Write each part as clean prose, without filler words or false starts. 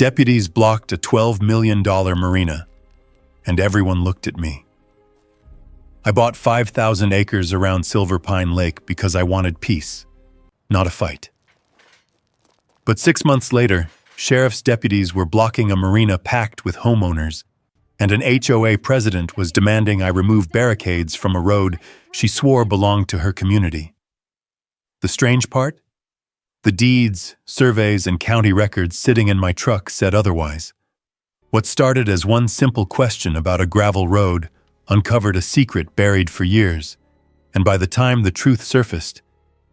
Deputies blocked a $12 million marina, and everyone looked at me. I bought 5,000 acres around Silver Pine Lake because I wanted peace, not a fight. But 6 months later, sheriff's deputies were blocking a marina packed with homeowners, and an HOA president was demanding I remove barricades from a road she swore belonged to her community. The strange part? The deeds, surveys, and county records sitting in my truck said otherwise. What started as one simple question about a gravel road uncovered a secret buried for years, and by the time the truth surfaced,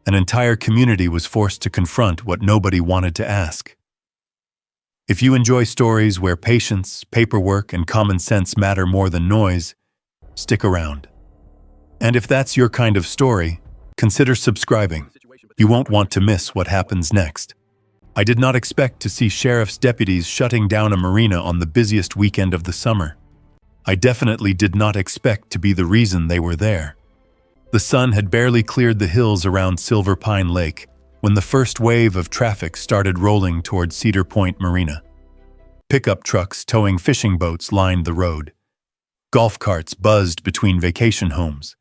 an entire community was forced to confront what nobody wanted to ask. If you enjoy stories where patience, paperwork, and common sense matter more than noise, stick around. And if that's your kind of story, consider subscribing. You won't want to miss what happens next. I did not expect to see sheriff's deputies shutting down a marina on the busiest weekend of the summer. I definitely did not expect to be the reason they were there. The sun had barely cleared the hills around Silver Pine Lake when the first wave of traffic started rolling toward Cedar Point Marina. Pickup trucks towing fishing boats lined the road. Golf carts buzzed between vacation homes.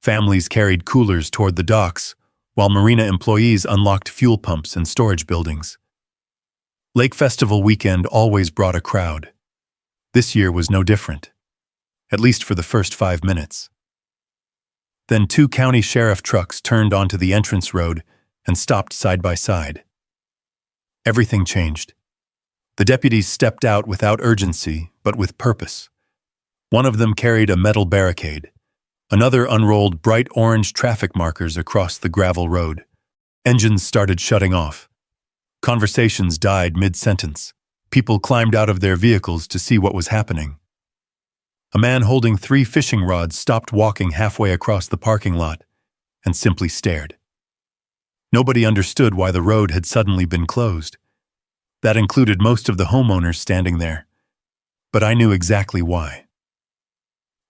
Families carried coolers toward the docks, while marina employees unlocked fuel pumps and storage buildings. Lake Festival weekend always brought a crowd. This year was no different, at least for the first 5 minutes. Then 2 county sheriff trucks turned onto the entrance road and stopped side by side. Everything changed. The deputies stepped out without urgency, but with purpose. One of them carried a metal barricade. Another unrolled bright orange traffic markers across the gravel road. Engines started shutting off. Conversations died mid-sentence. People climbed out of their vehicles to see what was happening. A man holding 3 fishing rods stopped walking halfway across the parking lot and simply stared. Nobody understood why the road had suddenly been closed. That included most of the homeowners standing there. But I knew exactly why.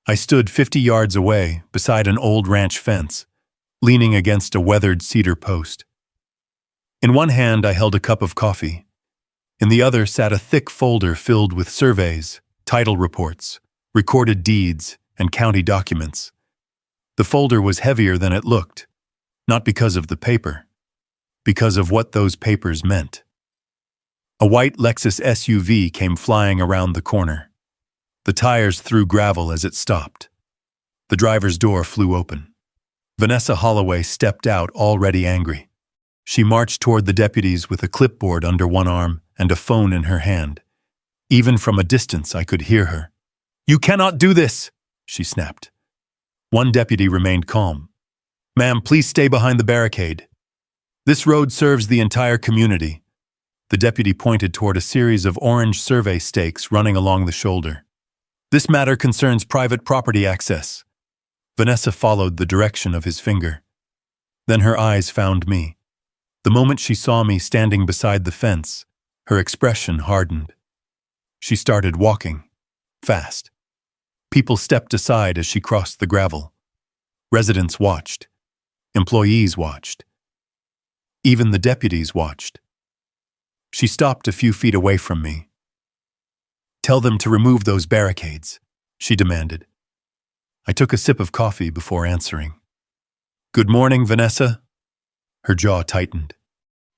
I stood 50 yards away beside an old ranch fence, leaning against a weathered cedar post. In one hand I held a cup of coffee. In the other sat a thick folder filled with surveys, title reports, recorded deeds, and county documents. The folder was heavier than it looked, not because of the paper, because of what those papers meant. A white Lexus SUV came flying around the corner. The tires threw gravel as it stopped. The driver's door flew open. Vanessa Holloway stepped out, already angry. She marched toward the deputies with a clipboard under one arm and a phone in her hand. Even from a distance, I could hear her. "You cannot do this!" she snapped. One deputy remained calm. "Ma'am, please stay behind the barricade. This road serves the entire community." The deputy pointed toward a series of orange survey stakes running along the shoulder. "This matter concerns private property access." Vanessa followed the direction of his finger. Then her eyes found me. The moment she saw me standing beside the fence, her expression hardened. She started walking, fast. People stepped aside as she crossed the gravel. Residents watched. Employees watched. Even the deputies watched. She stopped a few feet away from me. "Tell them to remove those barricades," she demanded. I took a sip of coffee before answering. "Good morning, Vanessa." Her jaw tightened.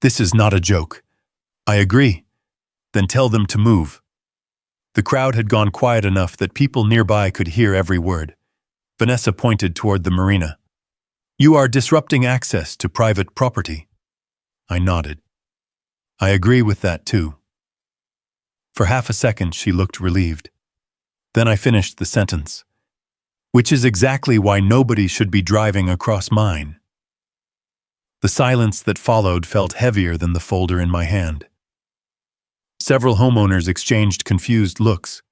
"This is not a joke." "I agree. Then tell them to move." The crowd had gone quiet enough that people nearby could hear every word. Vanessa pointed toward the marina. "You are disrupting access to private property." I nodded. "I agree with that too." For half a second she looked relieved. Then I finished the sentence. "Which is exactly why nobody should be driving across mine." The silence that followed felt heavier than the folder in my hand. Several homeowners exchanged confused looks.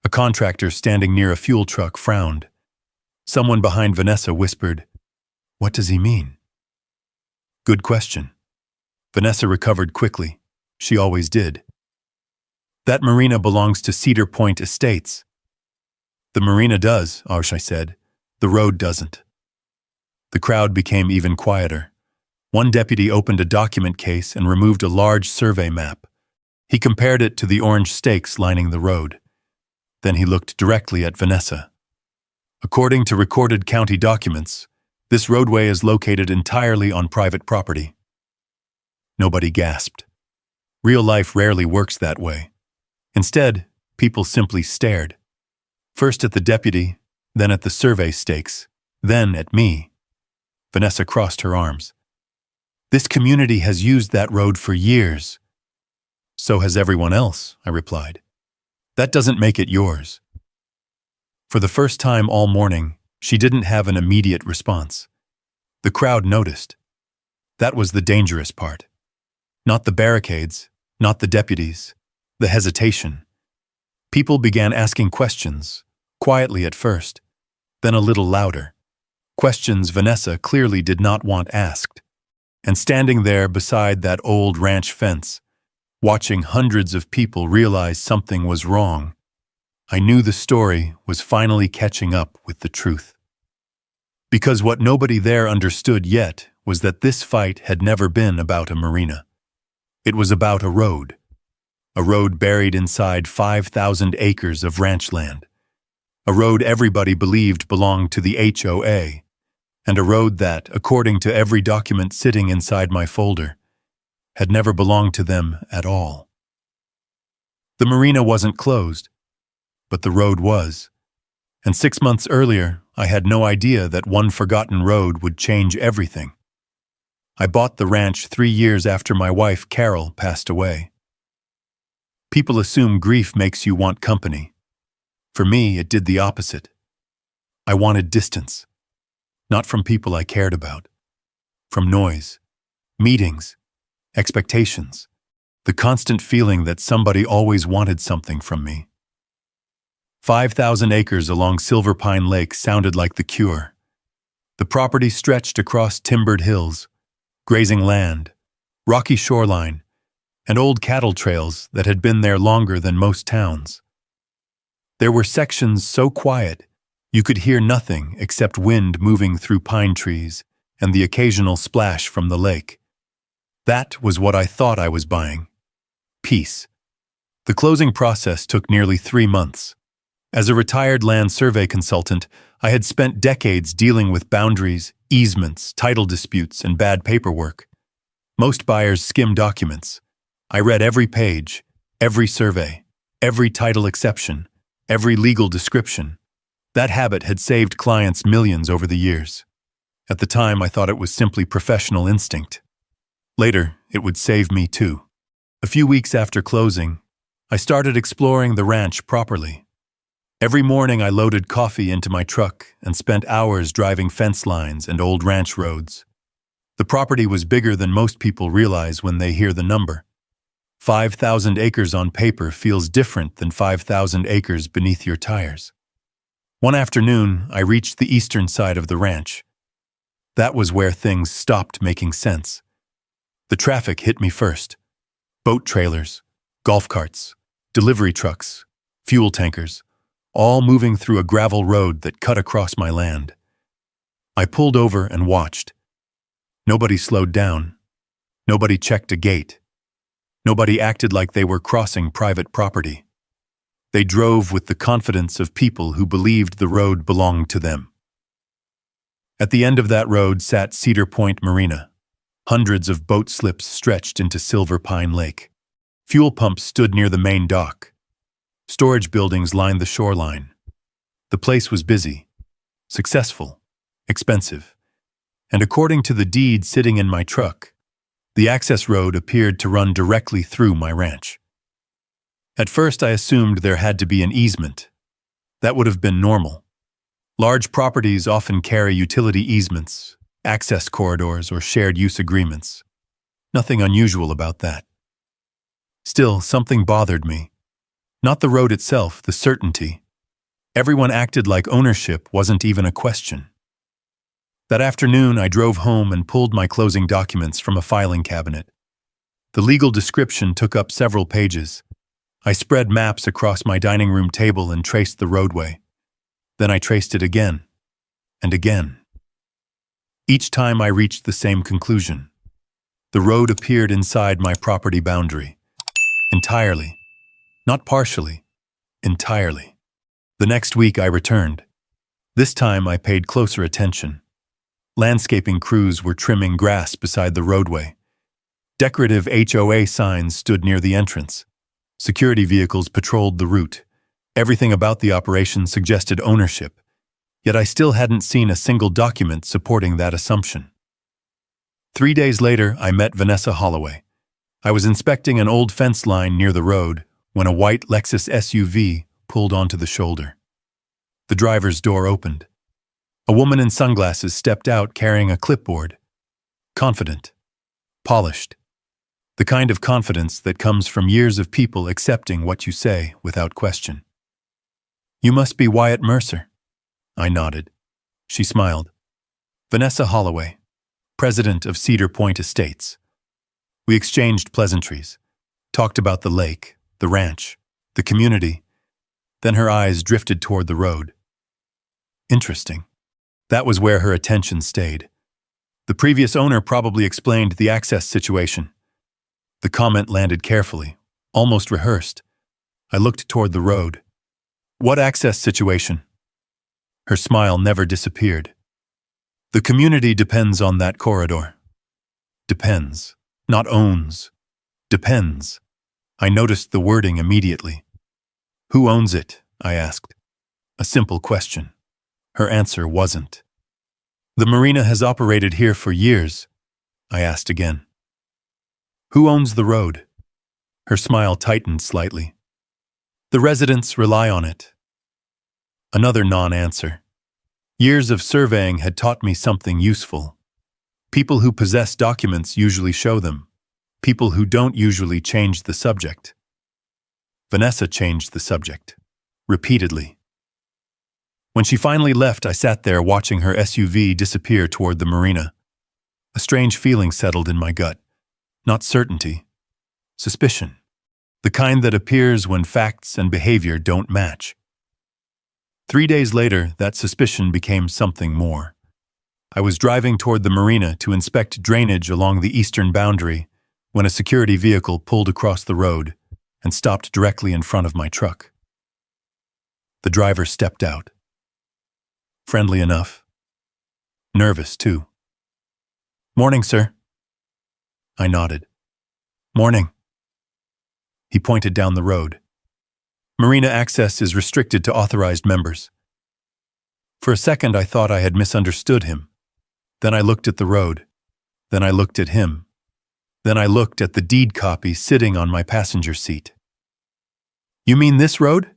A contractor standing near a fuel truck frowned. Someone behind Vanessa whispered, "What does he mean?" Good question. Vanessa recovered quickly. She always did. "That marina belongs to Cedar Point Estates." "The marina does," I said. "The road doesn't." The crowd became even quieter. One deputy opened a document case and removed a large survey map. He compared it to the orange stakes lining the road. Then he looked directly at Vanessa. According to recorded county documents, this roadway is located entirely on private property. Nobody gasped. Real life rarely works that way. Instead, people simply stared. First at the deputy, then at the survey stakes, then at me. Vanessa crossed her arms. This community has used that road for years. So has everyone else, I replied. That doesn't make it yours. For the first time all morning, she didn't have an immediate response. The crowd noticed. That was the dangerous part. Not the barricades, not the deputies, the hesitation. People began asking questions, quietly at first, then a little louder. Questions Vanessa clearly did not want asked. And standing there beside that old ranch fence, watching hundreds of people realize something was wrong, I knew the story was finally catching up with the truth. Because what nobody there understood yet was that this fight had never been about a marina. It was about a road buried inside 5,000 acres of ranch land, a road everybody believed belonged to the HOA, and a road that, according to every document sitting inside my folder, had never belonged to them at all. The marina wasn't closed, but the road was, and 6 months earlier, I had no idea that one forgotten road would change everything. I bought the ranch 3 years after my wife, Carol, passed away. People assume grief makes you want company. For me, it did the opposite. I wanted distance. Not from people I cared about. From noise, meetings, expectations, the constant feeling that somebody always wanted something from me. 5,000 acres along Silver Pine Lake sounded like the cure. The property stretched across timbered hills, grazing land, rocky shoreline, and old cattle trails that had been there longer than most towns. There were sections so quiet you could hear nothing except wind moving through pine trees and the occasional splash from the lake. That was what I thought I was buying. Peace. The closing process took nearly 3 months. As a retired land survey consultant, I had spent decades dealing with boundaries, easements, title disputes, and bad paperwork. Most buyers skim documents. I read every page, every survey, every title exception, every legal description. That habit had saved clients millions over the years. At the time, I thought it was simply professional instinct. Later, it would save me too. A few weeks after closing, I started exploring the ranch properly. Every morning I loaded coffee into my truck and spent hours driving fence lines and old ranch roads. The property was bigger than most people realize when they hear the number. 5,000 acres on paper feels different than 5,000 acres beneath your tires. One afternoon, I reached the eastern side of the ranch. That was where things stopped making sense. The traffic hit me first. Boat trailers, golf carts, delivery trucks, fuel tankers, all moving through a gravel road that cut across my land. I pulled over and watched. Nobody slowed down. Nobody checked a gate. Nobody acted like they were crossing private property. They drove with the confidence of people who believed the road belonged to them. At the end of that road sat Cedar Point Marina. Hundreds of boat slips stretched into Silver Pine Lake. Fuel pumps stood near the main dock. Storage buildings lined the shoreline. The place was busy, successful, expensive, and according to the deed sitting in my truck, the access road appeared to run directly through my ranch. At first I assumed there had to be an easement. That would have been normal. Large properties often carry utility easements, access corridors, or shared use agreements. Nothing unusual about that. Still, something bothered me. Not the road itself, the certainty. Everyone acted like ownership wasn't even a question. That afternoon, I drove home and pulled my closing documents from a filing cabinet. The legal description took up several pages. I spread maps across my dining room table and traced the roadway. Then I traced it again, and again. Each time I reached the same conclusion. The road appeared inside my property boundary. Entirely. Not partially. Entirely. The next week I returned. This time I paid closer attention. Landscaping crews were trimming grass beside the roadway. Decorative HOA signs stood near the entrance. Security vehicles patrolled the route. Everything about the operation suggested ownership, yet I still hadn't seen a single document supporting that assumption. 3 days later, I met Vanessa Holloway. I was inspecting an old fence line near the road when a white Lexus SUV pulled onto the shoulder. The driver's door opened. A woman in sunglasses stepped out carrying a clipboard. Confident. Polished. The kind of confidence that comes from years of people accepting what you say without question. "You must be Wyatt Mercer." I nodded. She smiled. "Vanessa Holloway, president of Cedar Point Estates." We exchanged pleasantries, talked about the lake, the ranch, the community. Then her eyes drifted toward the road. Interesting. That was where her attention stayed. The previous owner probably explained the access situation. The comment landed carefully, almost rehearsed. I looked toward the road. "What access situation?" Her smile never disappeared. "The community depends on that corridor." Depends. Not owns. Depends. I noticed the wording immediately. "Who owns it?" I asked. A simple question. Her answer wasn't. "The marina has operated here for years," I asked again. "Who owns the road?" Her smile tightened slightly. "The residents rely on it." Another non-answer. Years of surveying had taught me something useful. People who possess documents usually show them. People who don't usually change the subject. Vanessa changed the subject. Repeatedly. When she finally left, I sat there watching her SUV disappear toward the marina. A strange feeling settled in my gut. Not certainty. Suspicion. The kind that appears when facts and behavior don't match. 3 days later, that suspicion became something more. I was driving toward the marina to inspect drainage along the eastern boundary when a security vehicle pulled across the road and stopped directly in front of my truck. The driver stepped out. Friendly enough. Nervous, too. "Morning, sir." I nodded. "Morning." He pointed down the road. "Marina access is restricted to authorized members." For a second, I thought I had misunderstood him. Then I looked at the road. Then I looked at him. Then I looked at the deed copy sitting on my passenger seat. "You mean this road?"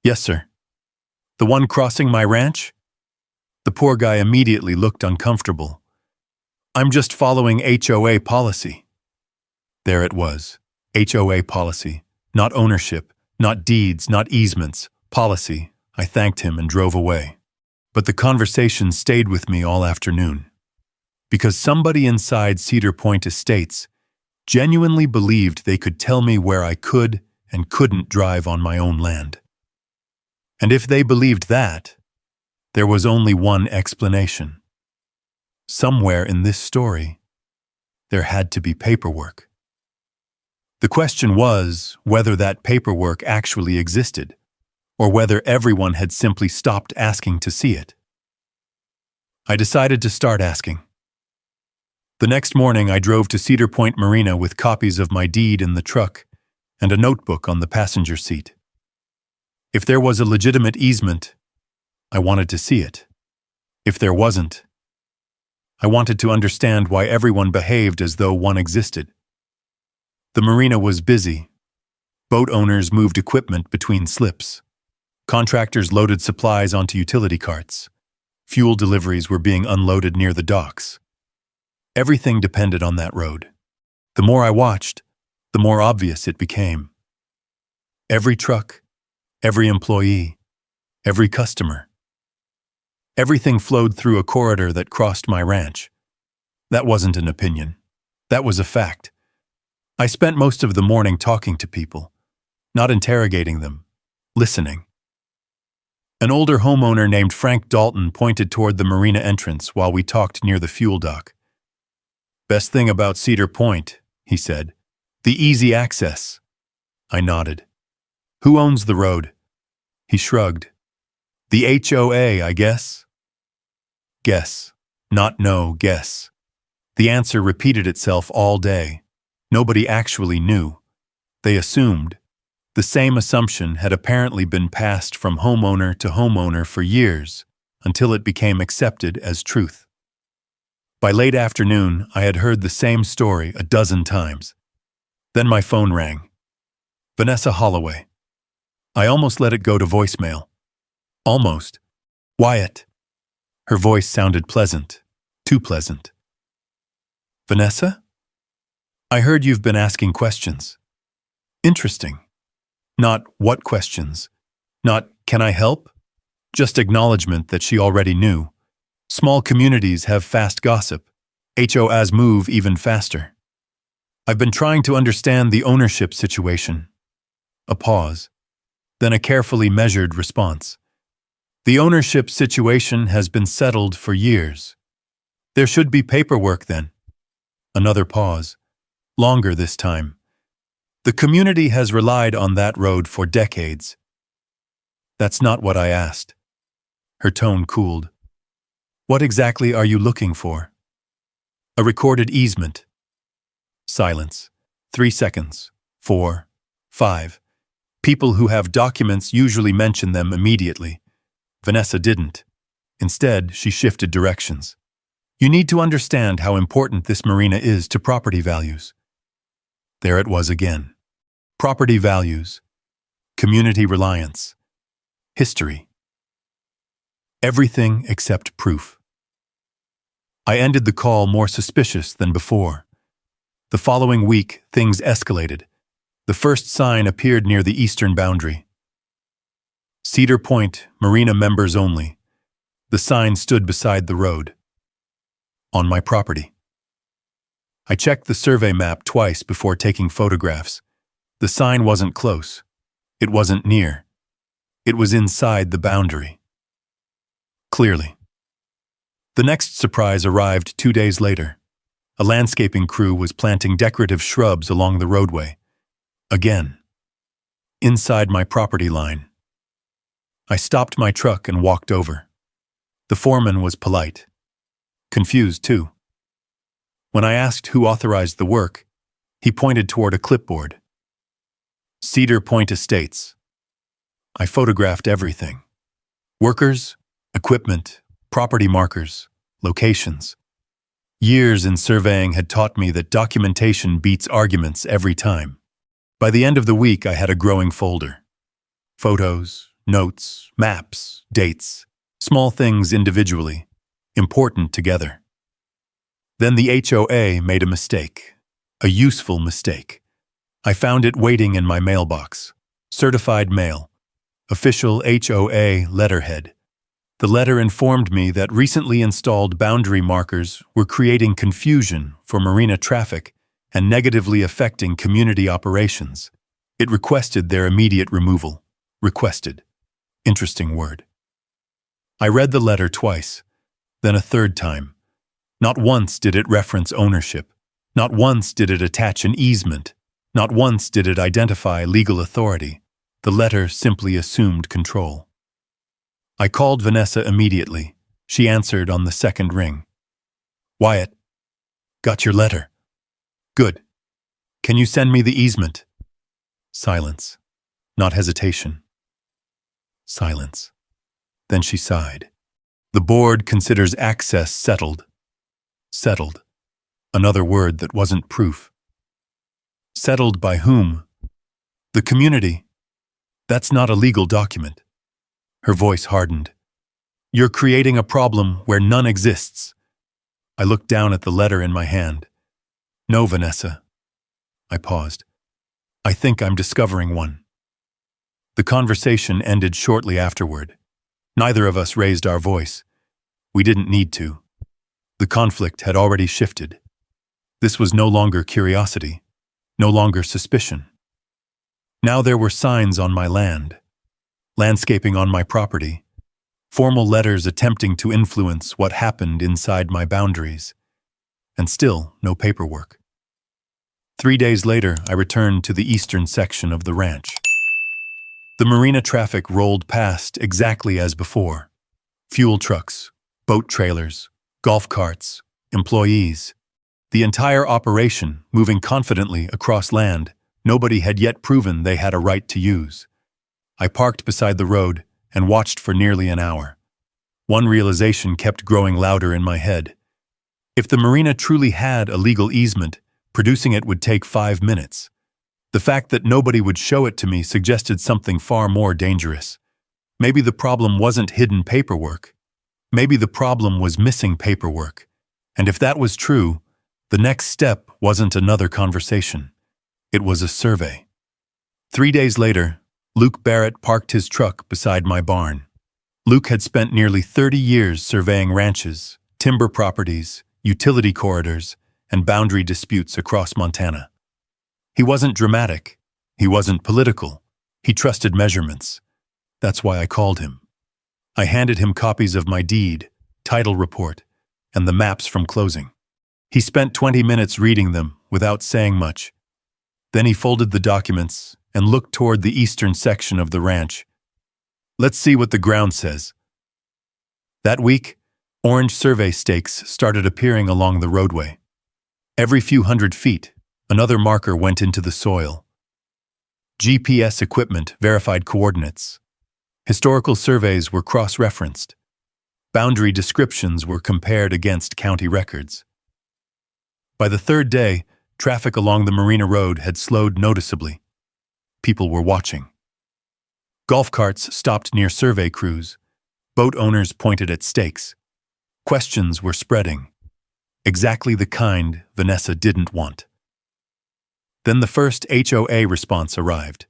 "Yes, sir." "The one crossing my ranch?" The poor guy immediately looked uncomfortable. "I'm just following HOA policy." There it was. HOA policy. Not ownership, not deeds, not easements. Policy. I thanked him and drove away. But the conversation stayed with me all afternoon. Because somebody inside Cedar Point Estates genuinely believed they could tell me where I could and couldn't drive on my own land. And if they believed that, there was only one explanation. Somewhere in this story, there had to be paperwork. The question was whether that paperwork actually existed, or whether everyone had simply stopped asking to see it. I decided to start asking. The next morning, I drove to Cedar Point Marina with copies of my deed in the truck and a notebook on the passenger seat. If there was a legitimate easement, I wanted to see it. If there wasn't, I wanted to understand why everyone behaved as though one existed. The marina was busy. Boat owners moved equipment between slips. Contractors loaded supplies onto utility carts. Fuel deliveries were being unloaded near the docks. Everything depended on that road. The more I watched, the more obvious it became. Every truck, every employee, every customer. Everything flowed through a corridor that crossed my ranch. That wasn't an opinion. That was a fact. I spent most of the morning talking to people, not interrogating them, listening. An older homeowner named Frank Dalton pointed toward the marina entrance while we talked near the fuel dock. "Best thing about Cedar Point," he said, "the easy access. I nodded. Who owns the road? He shrugged. The HOA, I guess. Guess. Not no, guess. The answer repeated itself all day. Nobody actually knew. They assumed. The same assumption had apparently been passed from homeowner to homeowner for years, until it became accepted as truth. By late afternoon, I had heard the same story a dozen times. Then my phone rang. Vanessa Holloway. I almost let it go to voicemail. Almost. Wyatt. Her voice sounded pleasant. Too pleasant. Vanessa? I heard you've been asking questions. Interesting. Not what questions. Not can I help? Just acknowledgement that she already knew. Small communities have fast gossip. HOAs move even faster. I've been trying to understand the ownership situation. A pause. Then a carefully measured response. The ownership situation has been settled for years. There should be paperwork then. Another pause. Longer this time. The community has relied on that road for decades. That's not what I asked. Her tone cooled. What exactly are you looking for? A recorded easement. Silence. 3 seconds. 4. 5. People who have documents usually mention them immediately. Vanessa didn't. Instead, she shifted directions. You need to understand how important this marina is to property values. There it was again. Property values. Community reliance. History. Everything except proof. I ended the call more suspicious than before. The following week, things escalated. The first sign appeared near the eastern boundary. Cedar Point, Marina members only. The sign stood beside the road. On my property. I checked the survey map twice before taking photographs. The sign wasn't close. It wasn't near. It was inside the boundary. Clearly. The next surprise arrived 2 days later. A landscaping crew was planting decorative shrubs along the roadway. Again. Inside my property line. I stopped my truck and walked over. The foreman was polite. Confused, too. When I asked who authorized the work, he pointed toward a clipboard. Cedar Point Estates. I photographed everything. Workers, equipment, property markers, locations. Years in surveying had taught me that documentation beats arguments every time. By the end of the week, I had a growing folder. Photos, notes, maps, dates, small things individually, important together. Then the HOA made a mistake, a useful mistake. I found it waiting in my mailbox. Certified mail. Official HOA letterhead. The letter informed me that recently installed boundary markers were creating confusion for marina traffic and negatively affecting community operations. It requested their immediate removal. Requested. Interesting word. I read the letter twice, then a third time. Not once did it reference ownership. Not once did it attach an easement. Not once did it identify legal authority. The letter simply assumed control. I called Vanessa immediately. She answered on the second ring. Wyatt. Got your letter. Good. Can you send me the easement? Silence. Not hesitation. Silence. Then she sighed. The board considers access settled. Settled. Another word that wasn't proof. Settled by whom? The community. That's not a legal document. Her voice hardened. You're creating a problem where none exists. I looked down at the letter in my hand. No, Vanessa. I paused. I think I'm discovering one. The conversation ended shortly afterward. Neither of us raised our voice. We didn't need to. The conflict had already shifted. This was no longer curiosity, no longer suspicion. Now there were signs on my land, landscaping on my property, formal letters attempting to influence what happened inside my boundaries, and still no paperwork. 3 days later, I returned to the eastern section of the ranch. The marina traffic rolled past exactly as before. Fuel trucks, boat trailers, golf carts, employees. The entire operation moving confidently across land nobody had yet proven they had a right to use. I parked beside the road and watched for nearly an hour. One realization kept growing louder in my head. If the marina truly had a legal easement, producing it would take 5 minutes. The fact that nobody would show it to me suggested something far more dangerous. Maybe the problem wasn't hidden paperwork. Maybe the problem was missing paperwork. And if that was true, the next step wasn't another conversation. It was a survey. 3 days later, Luke Barrett parked his truck beside my barn. Luke had spent nearly 30 years surveying ranches, timber properties, utility corridors, and boundary disputes across Montana. He wasn't dramatic. He wasn't political. He trusted measurements. That's why I called him. I handed him copies of my deed, title report, and the maps from closing. He spent 20 minutes reading them without saying much. Then he folded the documents and looked toward the eastern section of the ranch. Let's see what the ground says. That week, orange survey stakes started appearing along the roadway. Every few hundred feet, another marker went into the soil. GPS equipment verified coordinates. Historical surveys were cross-referenced. Boundary descriptions were compared against county records. By the third day, traffic along the Marina Road had slowed noticeably. People were watching. Golf carts stopped near survey crews. Boat owners pointed at stakes. Questions were spreading. Exactly the kind Vanessa didn't want. Then the first HOA response arrived.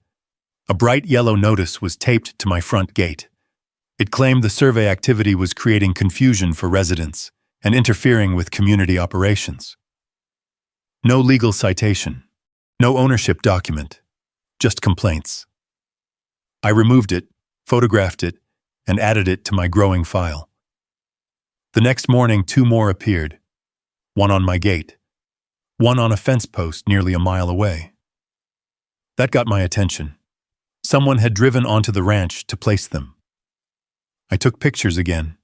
A bright yellow notice was taped to my front gate. It claimed the survey activity was creating confusion for residents and interfering with community operations. No legal citation, no ownership document, just complaints. I removed it, photographed it, and added it to my growing file. The next morning, 2 more appeared, one on my gate, one on a fence post nearly a mile away. That got my attention. Someone had driven onto the ranch to place them. I took pictures again.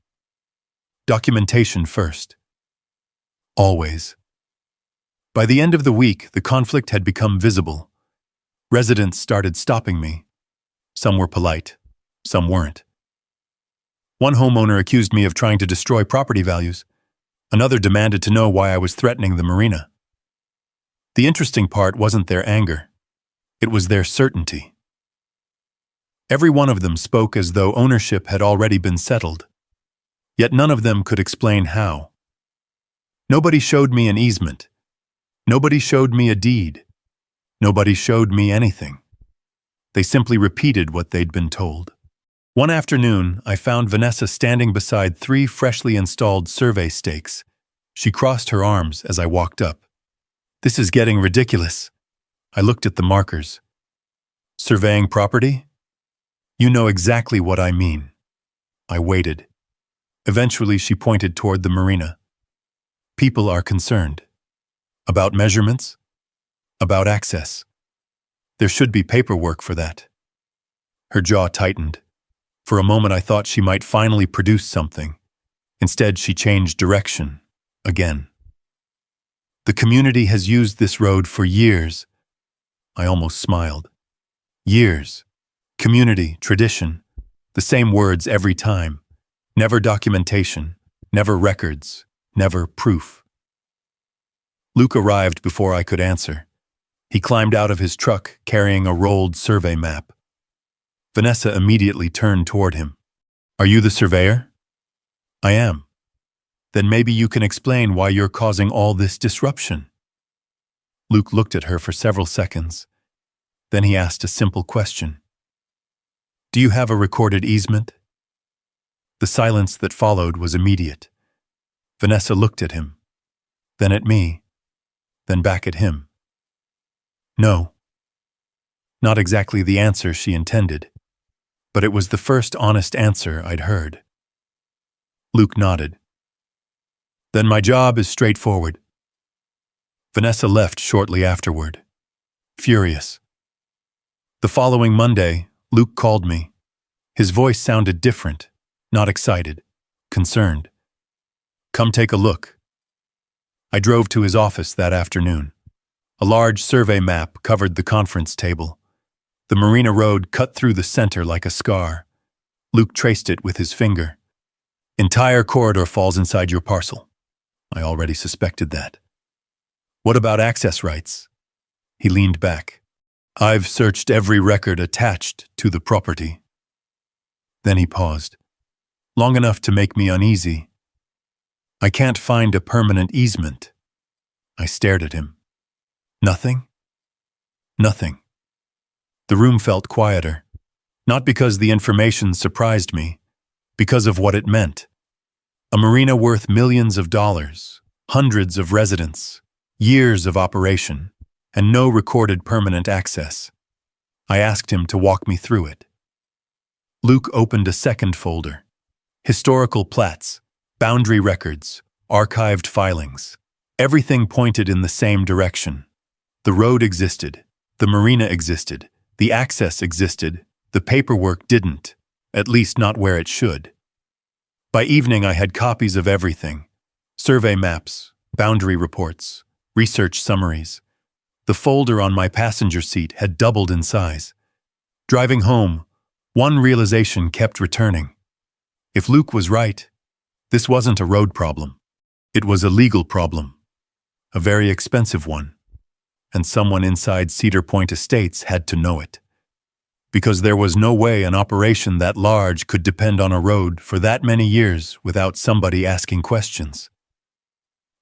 Documentation first. Always. By the end of the week, the conflict had become visible. Residents started stopping me. Some were polite, some weren't. One homeowner accused me of trying to destroy property values. Another demanded to know why I was threatening the marina. The interesting part wasn't their anger. It was their certainty. Every one of them spoke as though ownership had already been settled. Yet none of them could explain how. Nobody showed me an easement. Nobody showed me a deed. Nobody showed me anything. They simply repeated what they'd been told. One afternoon, I found Vanessa standing beside 3 freshly installed survey stakes. She crossed her arms as I walked up. This is getting ridiculous. I looked at the markers. Surveying property? You know exactly what I mean. I waited. Eventually, she pointed toward the marina. People are concerned. About measurements? About access. There should be paperwork for that. Her jaw tightened. For a moment, I thought she might finally produce something. Instead, she changed direction. Again. The community has used this road for years. I almost smiled. Years. Community, tradition. The same words every time. Never documentation. Never records. Never proof. Luke arrived before I could answer. He climbed out of his truck, carrying a rolled survey map. Vanessa immediately turned toward him. Are you the surveyor? I am. Then maybe you can explain why you're causing all this disruption. Luke looked at her for several seconds. Then he asked a simple question. Do you have a recorded easement? The silence that followed was immediate. Vanessa looked at him, then at me, then back at him. No. Not exactly the answer she intended, but it was the first honest answer I'd heard. Luke nodded. Then my job is straightforward. Vanessa left shortly afterward, furious. The following Monday, Luke called me. His voice sounded different, not excited, concerned. "Come take a look." I drove to his office that afternoon. A large survey map covered the conference table. The Marina road cut through the center like a scar. Luke traced it with his finger. "Entire corridor falls inside your parcel." I already suspected that. "What about access rights?" He leaned back. "I've searched every record attached to the property." Then he paused, long enough to make me uneasy. "I can't find a permanent easement." I stared at him. "Nothing?" "Nothing." The room felt quieter, not because the information surprised me, because of what it meant. A marina worth millions of dollars, hundreds of residents, years of operation, and no recorded permanent access. I asked him to walk me through it. Luke opened a second folder. Historical plats, boundary records, archived filings. Everything pointed in the same direction. The road existed, the marina existed, the access existed, the paperwork didn't, at least not where it should. By evening I had copies of everything. Survey maps, boundary reports, research summaries. The folder on my passenger seat had doubled in size. Driving home, one realization kept returning. If Luke was right, this wasn't a road problem. It was a legal problem. A very expensive one. And someone inside Cedar Point Estates had to know it. Because there was no way an operation that large could depend on a road for that many years without somebody asking questions.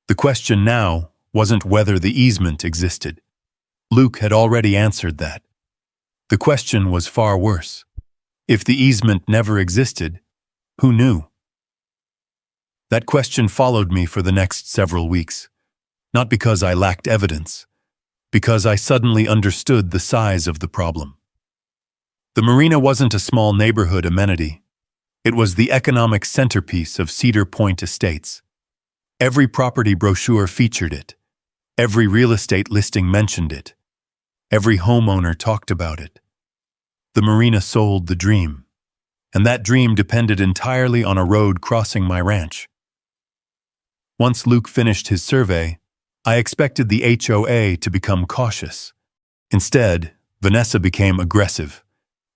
The question now wasn't whether the easement existed. Luke had already answered that. The question was far worse. If the easement never existed, who knew? That question followed me for the next several weeks, not because I lacked evidence, because I suddenly understood the size of the problem. The marina wasn't a small neighborhood amenity. It was the economic centerpiece of Cedar Point Estates. Every property brochure featured it. Every real estate listing mentioned it. Every homeowner talked about it. The marina sold the dream, and that dream depended entirely on a road crossing my ranch. Once Luke finished his survey, I expected the HOA to become cautious. Instead, Vanessa became aggressive.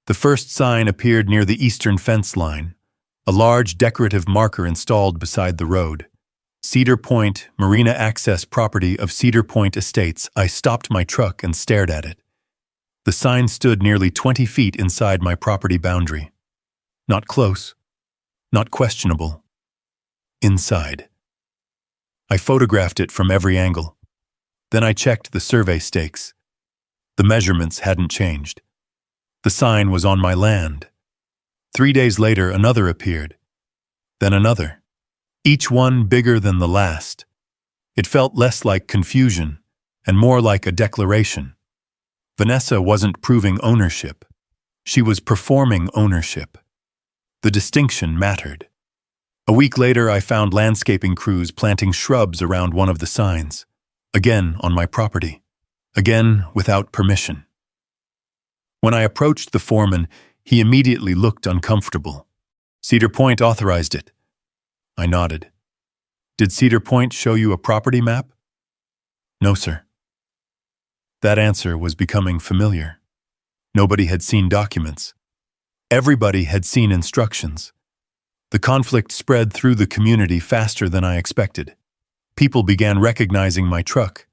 The first sign appeared near the eastern fence line, a large decorative marker installed beside the road. Cedar Point, Marina Access Property of Cedar Point Estates. I stopped my truck and stared at it. The sign stood nearly 20 feet inside my property boundary. Not close, not questionable. Inside. I photographed it from every angle. Then I checked the survey stakes. The measurements hadn't changed. The sign was on my land. 3 days later, another appeared. Then another. Each one bigger than the last. It felt less like confusion and more like a declaration. Vanessa wasn't proving ownership. She was performing ownership. The distinction mattered. A week later, I found landscaping crews planting shrubs around one of the signs. Again on my property. Again without permission. When I approached the foreman, he immediately looked uncomfortable. "Cedar Point authorized it." I nodded. "Did Cedar Point show you a property map?" "No, sir." That answer was becoming familiar. Nobody had seen documents. Everybody had seen instructions. The conflict spread through the community faster than I expected. People began recognizing my truck.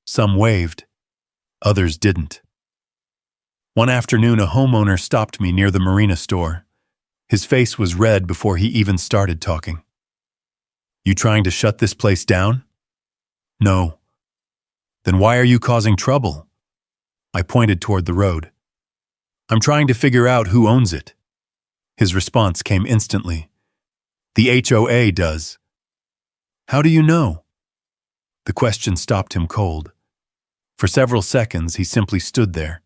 Some waved. Others didn't. One afternoon, a homeowner stopped me near the marina store. His face was red before he even started talking. "You trying to shut this place down?" "No." "Then why are you causing trouble?" I pointed toward the road. "I'm trying to figure out who owns it." His response came instantly. "The HOA does." "How do you know?" The question stopped him cold. For several seconds, he simply stood there.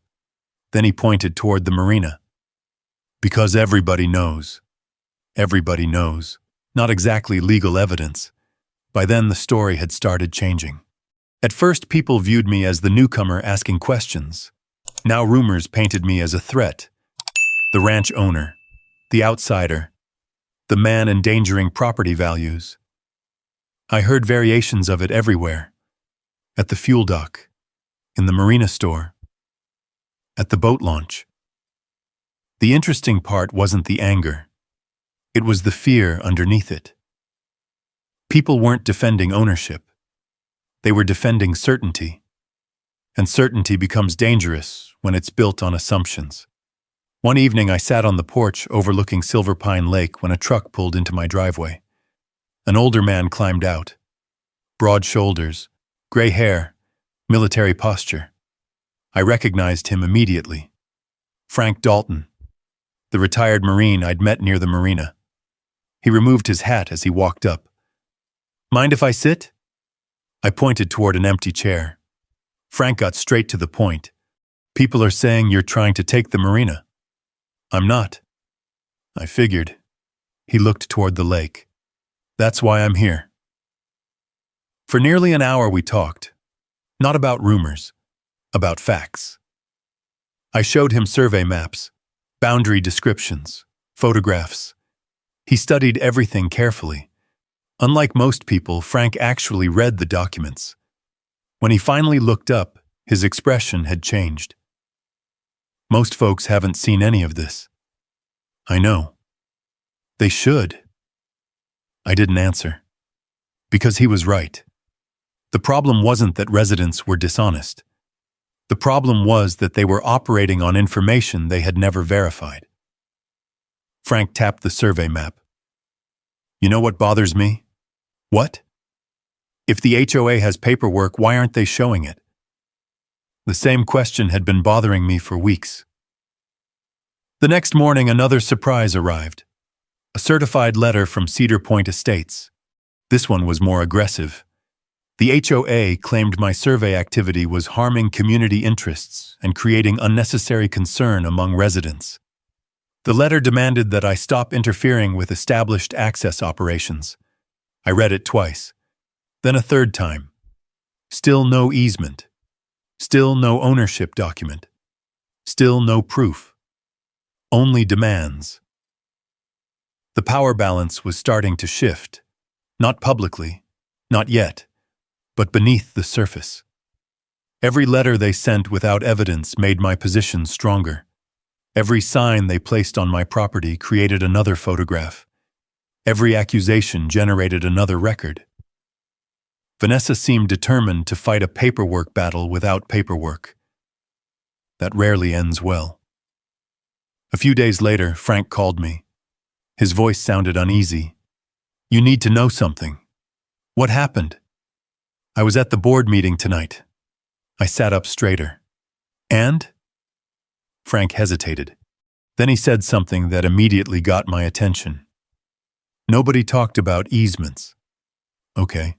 Then he pointed toward the marina. "Because everybody knows." Everybody knows. Not exactly legal evidence. By then, the story had started changing. At first, people viewed me as the newcomer asking questions. Now rumors painted me as a threat. The ranch owner, the outsider, the man endangering property values. I heard variations of it everywhere. At the fuel dock, in the Marina store, at the boat launch. The interesting part wasn't the anger. It was the fear underneath it. People weren't defending ownership. They were defending certainty. And certainty becomes dangerous when it's built on assumptions. One evening, I sat on the porch overlooking Silver Pine Lake when a truck pulled into my driveway. An older man climbed out. Broad shoulders, gray hair, military posture. I recognized him immediately. Frank Dalton, the retired Marine I'd met near the Marina. He removed his hat as he walked up. "Mind if I sit?" I pointed toward an empty chair. Frank got straight to the point. "People are saying you're trying to take the Marina." "I'm not." I figured. He looked toward the lake. "That's why I'm here." For nearly an hour we talked. Not about rumors, about facts. I showed him survey maps, boundary descriptions, photographs. He studied everything carefully. Unlike most people, Frank actually read the documents. When he finally looked up, his expression had changed. "Most folks haven't seen any of this." "I know." "They should." I didn't answer. Because he was right. The problem wasn't that residents were dishonest. The problem was that they were operating on information they had never verified. Frank tapped the survey map. "You know what bothers me?" "What?" "If the HOA has paperwork, why aren't they showing it?" The same question had been bothering me for weeks. The next morning, another surprise arrived. A certified letter from Cedar Point Estates. This one was more aggressive. The HOA claimed my survey activity was harming community interests and creating unnecessary concern among residents. The letter demanded that I stop interfering with established access operations. I read it twice, then a third time. Still no easement. Still no ownership document. Still no proof. Only demands. The power balance was starting to shift. Not publicly, not yet, but beneath the surface. Every letter they sent without evidence made my position stronger. Every sign they placed on my property created another photograph. Every accusation generated another record. Vanessa seemed determined to fight a paperwork battle without paperwork. That rarely ends well. A few days later, Frank called me. His voice sounded uneasy. "You need to know something." "What happened?" "I was at the board meeting tonight." I sat up straighter. "And?" Frank hesitated. Then he said something that immediately got my attention. "Nobody talked about easements." "Okay.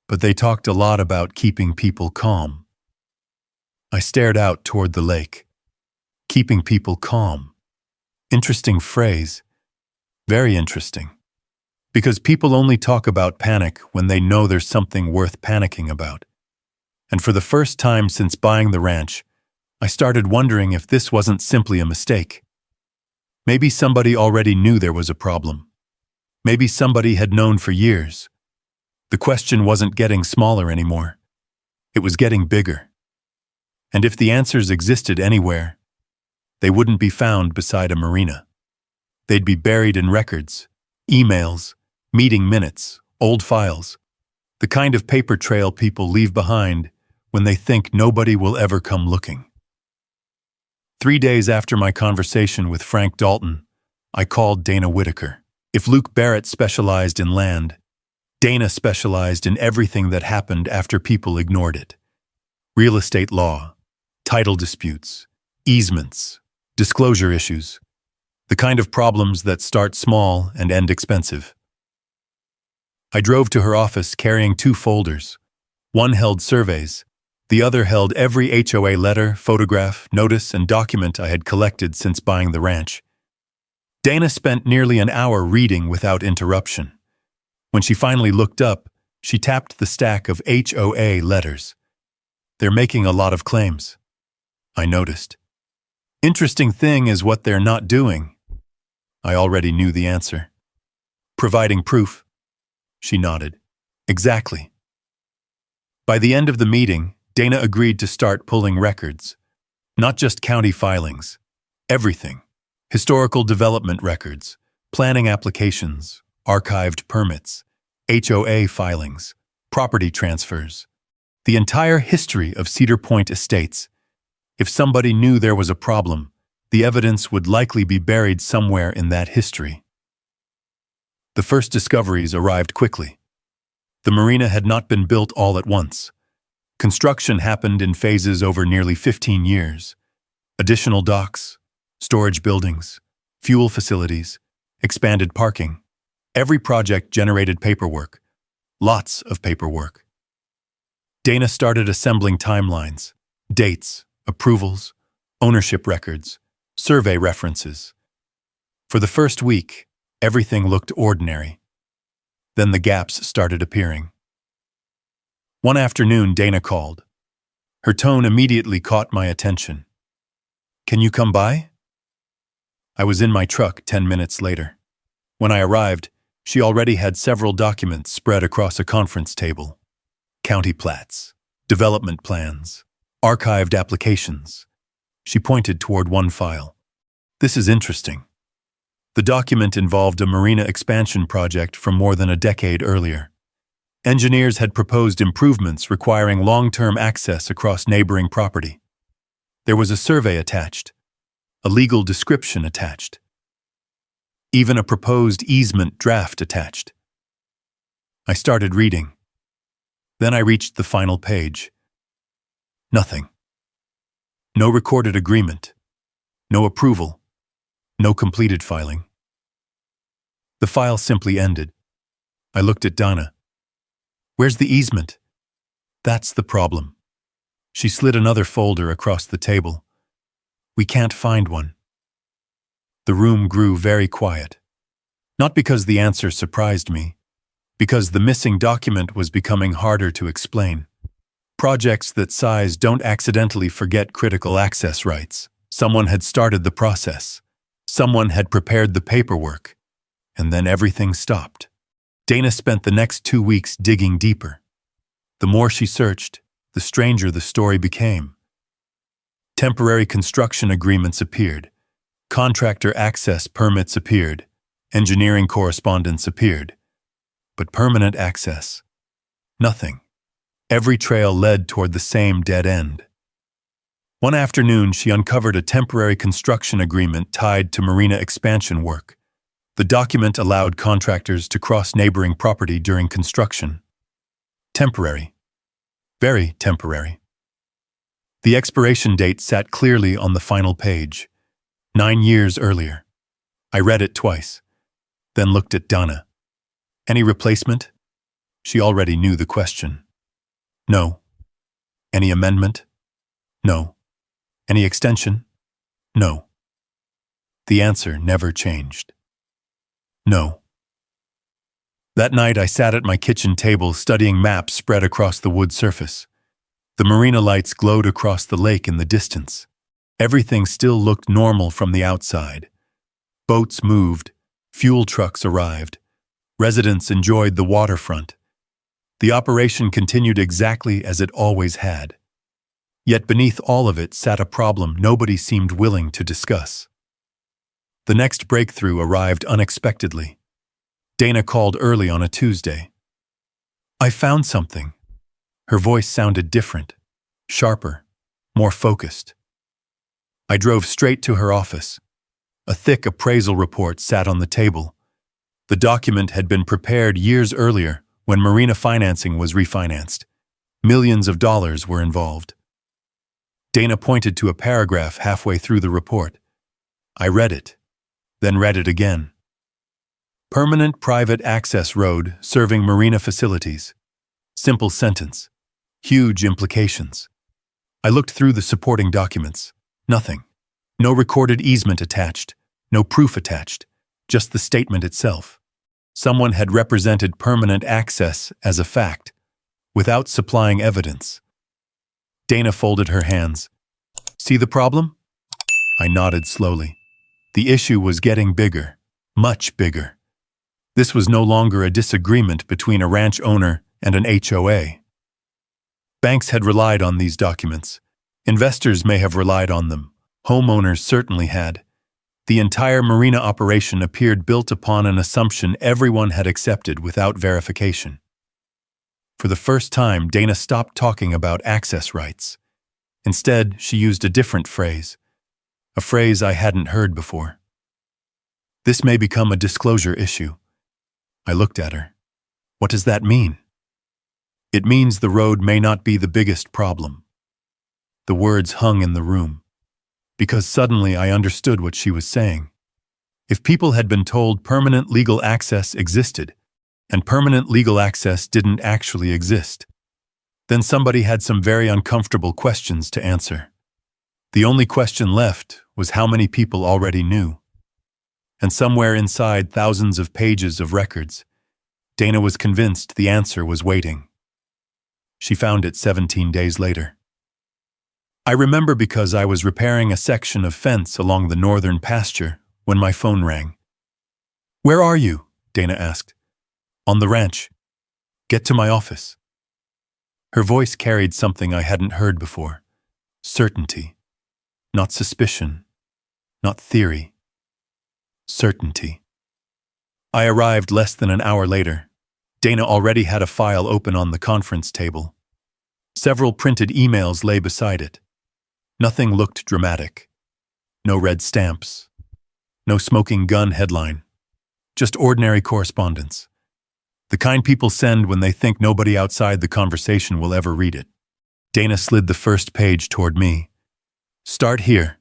But they talked a lot about keeping people calm." I stared out toward the lake. Keeping people calm. Interesting phrase. Very interesting. Because people only talk about panic when they know there's something worth panicking about. And for the first time since buying the ranch, I started wondering if this wasn't simply a mistake. Maybe somebody already knew there was a problem. Maybe somebody had known for years. The question wasn't getting smaller anymore. It was getting bigger. And if the answers existed anywhere, they wouldn't be found beside a marina. They'd be buried in records, emails, meeting minutes, old files, the kind of paper trail people leave behind when they think nobody will ever come looking. 3 days after my conversation with Frank Dalton, I called Dana Whitaker. If Luke Barrett specialized in land, Dana specialized in everything that happened after people ignored it. Real estate law, title disputes, easements, disclosure issues, the kind of problems that start small and end expensive. I drove to her office carrying 2 folders. One held surveys. The other held every HOA letter, photograph, notice, and document I had collected since buying the ranch. Dana spent nearly an hour reading without interruption. When she finally looked up, She tapped the stack of HOA letters. They're making a lot of claims, I noticed. Interesting thing is what they're not doing. I already knew the answer. Providing proof. She nodded. Exactly. By the end of the meeting, Dana agreed to start pulling records. Not just county filings. Everything. Historical development records, planning applications, archived permits, HOA filings, property transfers. The entire history of Cedar Point Estates. If somebody knew there was a problem, the evidence would likely be buried somewhere in that history. The first discoveries arrived quickly. The marina had not been built all at once. Construction happened in phases over nearly 15 years. Additional docks, storage buildings, fuel facilities, expanded parking. Every project generated paperwork. Lots of paperwork. Dana started assembling timelines, dates, approvals, ownership records, survey references. For the first week, everything looked ordinary. Then the gaps started appearing. One afternoon, Dana called. Her tone immediately caught my attention. Can you come by? I was in my truck 10 minutes later. When I arrived, she already had several documents spread across a conference table. County plats, development plans, archived applications. She pointed toward one file. This is interesting. The document involved a marina expansion project from more than a decade earlier. Engineers had proposed improvements requiring long-term access across neighboring property. There was a survey attached, a legal description attached, even a proposed easement draft attached. I started reading. Then I reached the final page. Nothing. No recorded agreement. No approval. No completed filing. The file simply ended. I looked at Dana. Where's the easement? That's the problem. She slid another folder across the table. We can't find one. The room grew very quiet. Not because the answer surprised me, because the missing document was becoming harder to explain. Projects that size don't accidentally forget critical access rights. Someone had started the process. Someone had prepared the paperwork. And then everything stopped. Dana spent the next 2 weeks digging deeper. The more she searched, the stranger the story became. Temporary construction agreements appeared. Contractor access permits appeared. Engineering correspondence appeared. But permanent access? Nothing. Every trail led toward the same dead end. One afternoon, she uncovered a temporary construction agreement tied to marina expansion work. The document allowed contractors to cross neighboring property during construction. Temporary. Very temporary. The expiration date sat clearly on the final page. 9 years earlier. I read it twice, then looked at Dana. Any replacement? She already knew the question. No. Any amendment? No. Any extension? No. The answer never changed. No. That night I sat at my kitchen table studying maps spread across the wood surface. The marina lights glowed across the lake in the distance. Everything still looked normal from the outside. Boats moved, fuel trucks arrived, residents enjoyed the waterfront. The operation continued exactly as it always had. Yet beneath all of it sat a problem nobody seemed willing to discuss. The next breakthrough arrived unexpectedly. Dana called early on a Tuesday. I found something. Her voice sounded different, sharper, more focused. I drove straight to her office. A thick appraisal report sat on the table. The document had been prepared years earlier when marina financing was refinanced. Millions of dollars were involved. Dana pointed to a paragraph halfway through the report. I read it, then read it again. Permanent private access road serving marina facilities. Simple sentence. Huge implications. I looked through the supporting documents. Nothing. No recorded easement attached. No proof attached. Just the statement itself. Someone had represented permanent access as a fact, without supplying evidence. Dana folded her hands. See the problem? I nodded slowly. The issue was getting bigger, much bigger. This was no longer a disagreement between a ranch owner and an HOA. Banks had relied on these documents. Investors may have relied on them. Homeowners certainly had. The entire Marina operation appeared built upon an assumption everyone had accepted without verification. For the first time, Dana stopped talking about access rights. Instead, she used a different phrase, a phrase I hadn't heard before. This may become a disclosure issue. I looked at her. What does that mean? It means the road may not be the biggest problem. The words hung in the room, because suddenly I understood what she was saying. If people had been told permanent legal access existed, and permanent legal access didn't actually exist, then somebody had some very uncomfortable questions to answer. The only question left was how many people already knew. And somewhere inside thousands of pages of records, Dana was convinced the answer was waiting. She found it 17 days later. I remember because I was repairing a section of fence along the northern pasture when my phone rang. "Where are you?" Dana asked. "On the ranch. Get to my office." Her voice carried something I hadn't heard before. Certainty. Not suspicion. Not theory. Certainty. I arrived less than an hour later. Dana already had a file open on the conference table. Several printed emails lay beside it. Nothing looked dramatic. No red stamps. No smoking gun headline. Just ordinary correspondence. The kind people send when they think nobody outside the conversation will ever read it. Dana slid the first page toward me. "Start here."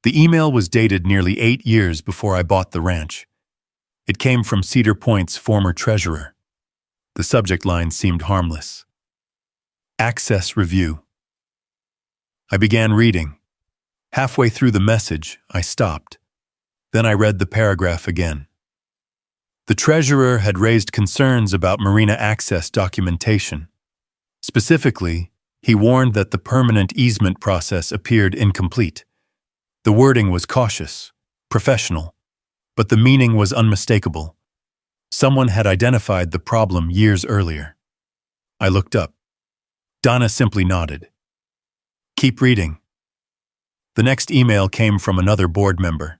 The email was dated nearly 8 years before I bought the ranch. It came from Cedar Point's former treasurer. The subject line seemed harmless. Access Review. I began reading. Halfway through the message, I stopped. Then I read the paragraph again. The treasurer had raised concerns about Marina access documentation. Specifically, he warned that the permanent easement process appeared incomplete. The wording was cautious, professional, but the meaning was unmistakable. Someone had identified the problem years earlier. I looked up. Donna simply nodded. "Keep reading." The next email came from another board member.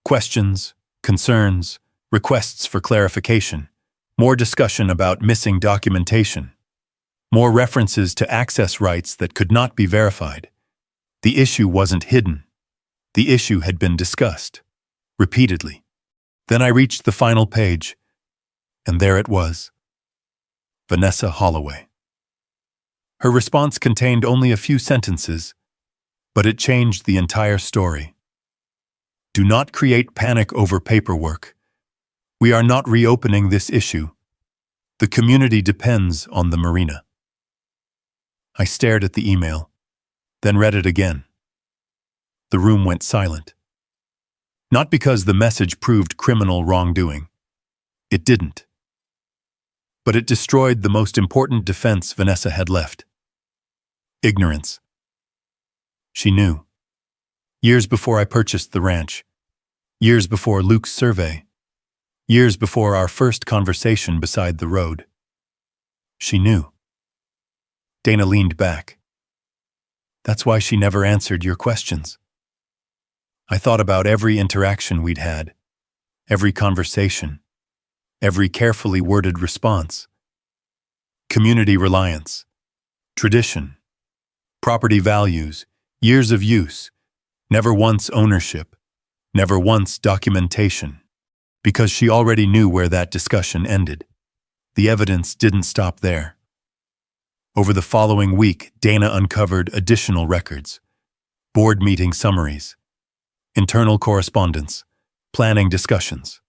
Questions, concerns, requests for clarification, more discussion about missing documentation, more references to access rights that could not be verified. The issue wasn't hidden. The issue had been discussed, repeatedly. Then I reached the final page, and there it was. Vanessa Holloway. Her response contained only a few sentences, but it changed the entire story. "Do not create panic over paperwork. We are not reopening this issue. The community depends on the Marina." I stared at the email, then read it again. The room went silent. Not because the message proved criminal wrongdoing. It didn't. But it destroyed the most important defense Vanessa had left. Ignorance. She knew. Years before I purchased the ranch. Years before Luke's survey. Years before our first conversation beside the road. She knew. Dana leaned back. "That's why she never answered your questions." I thought about every interaction we'd had, every conversation, every carefully worded response. Community reliance, tradition, property values, years of use, never once ownership, never once documentation. Because she already knew where that discussion ended. The evidence didn't stop there. Over the following week, Dana uncovered additional records, board meeting summaries, internal correspondence, planning discussions.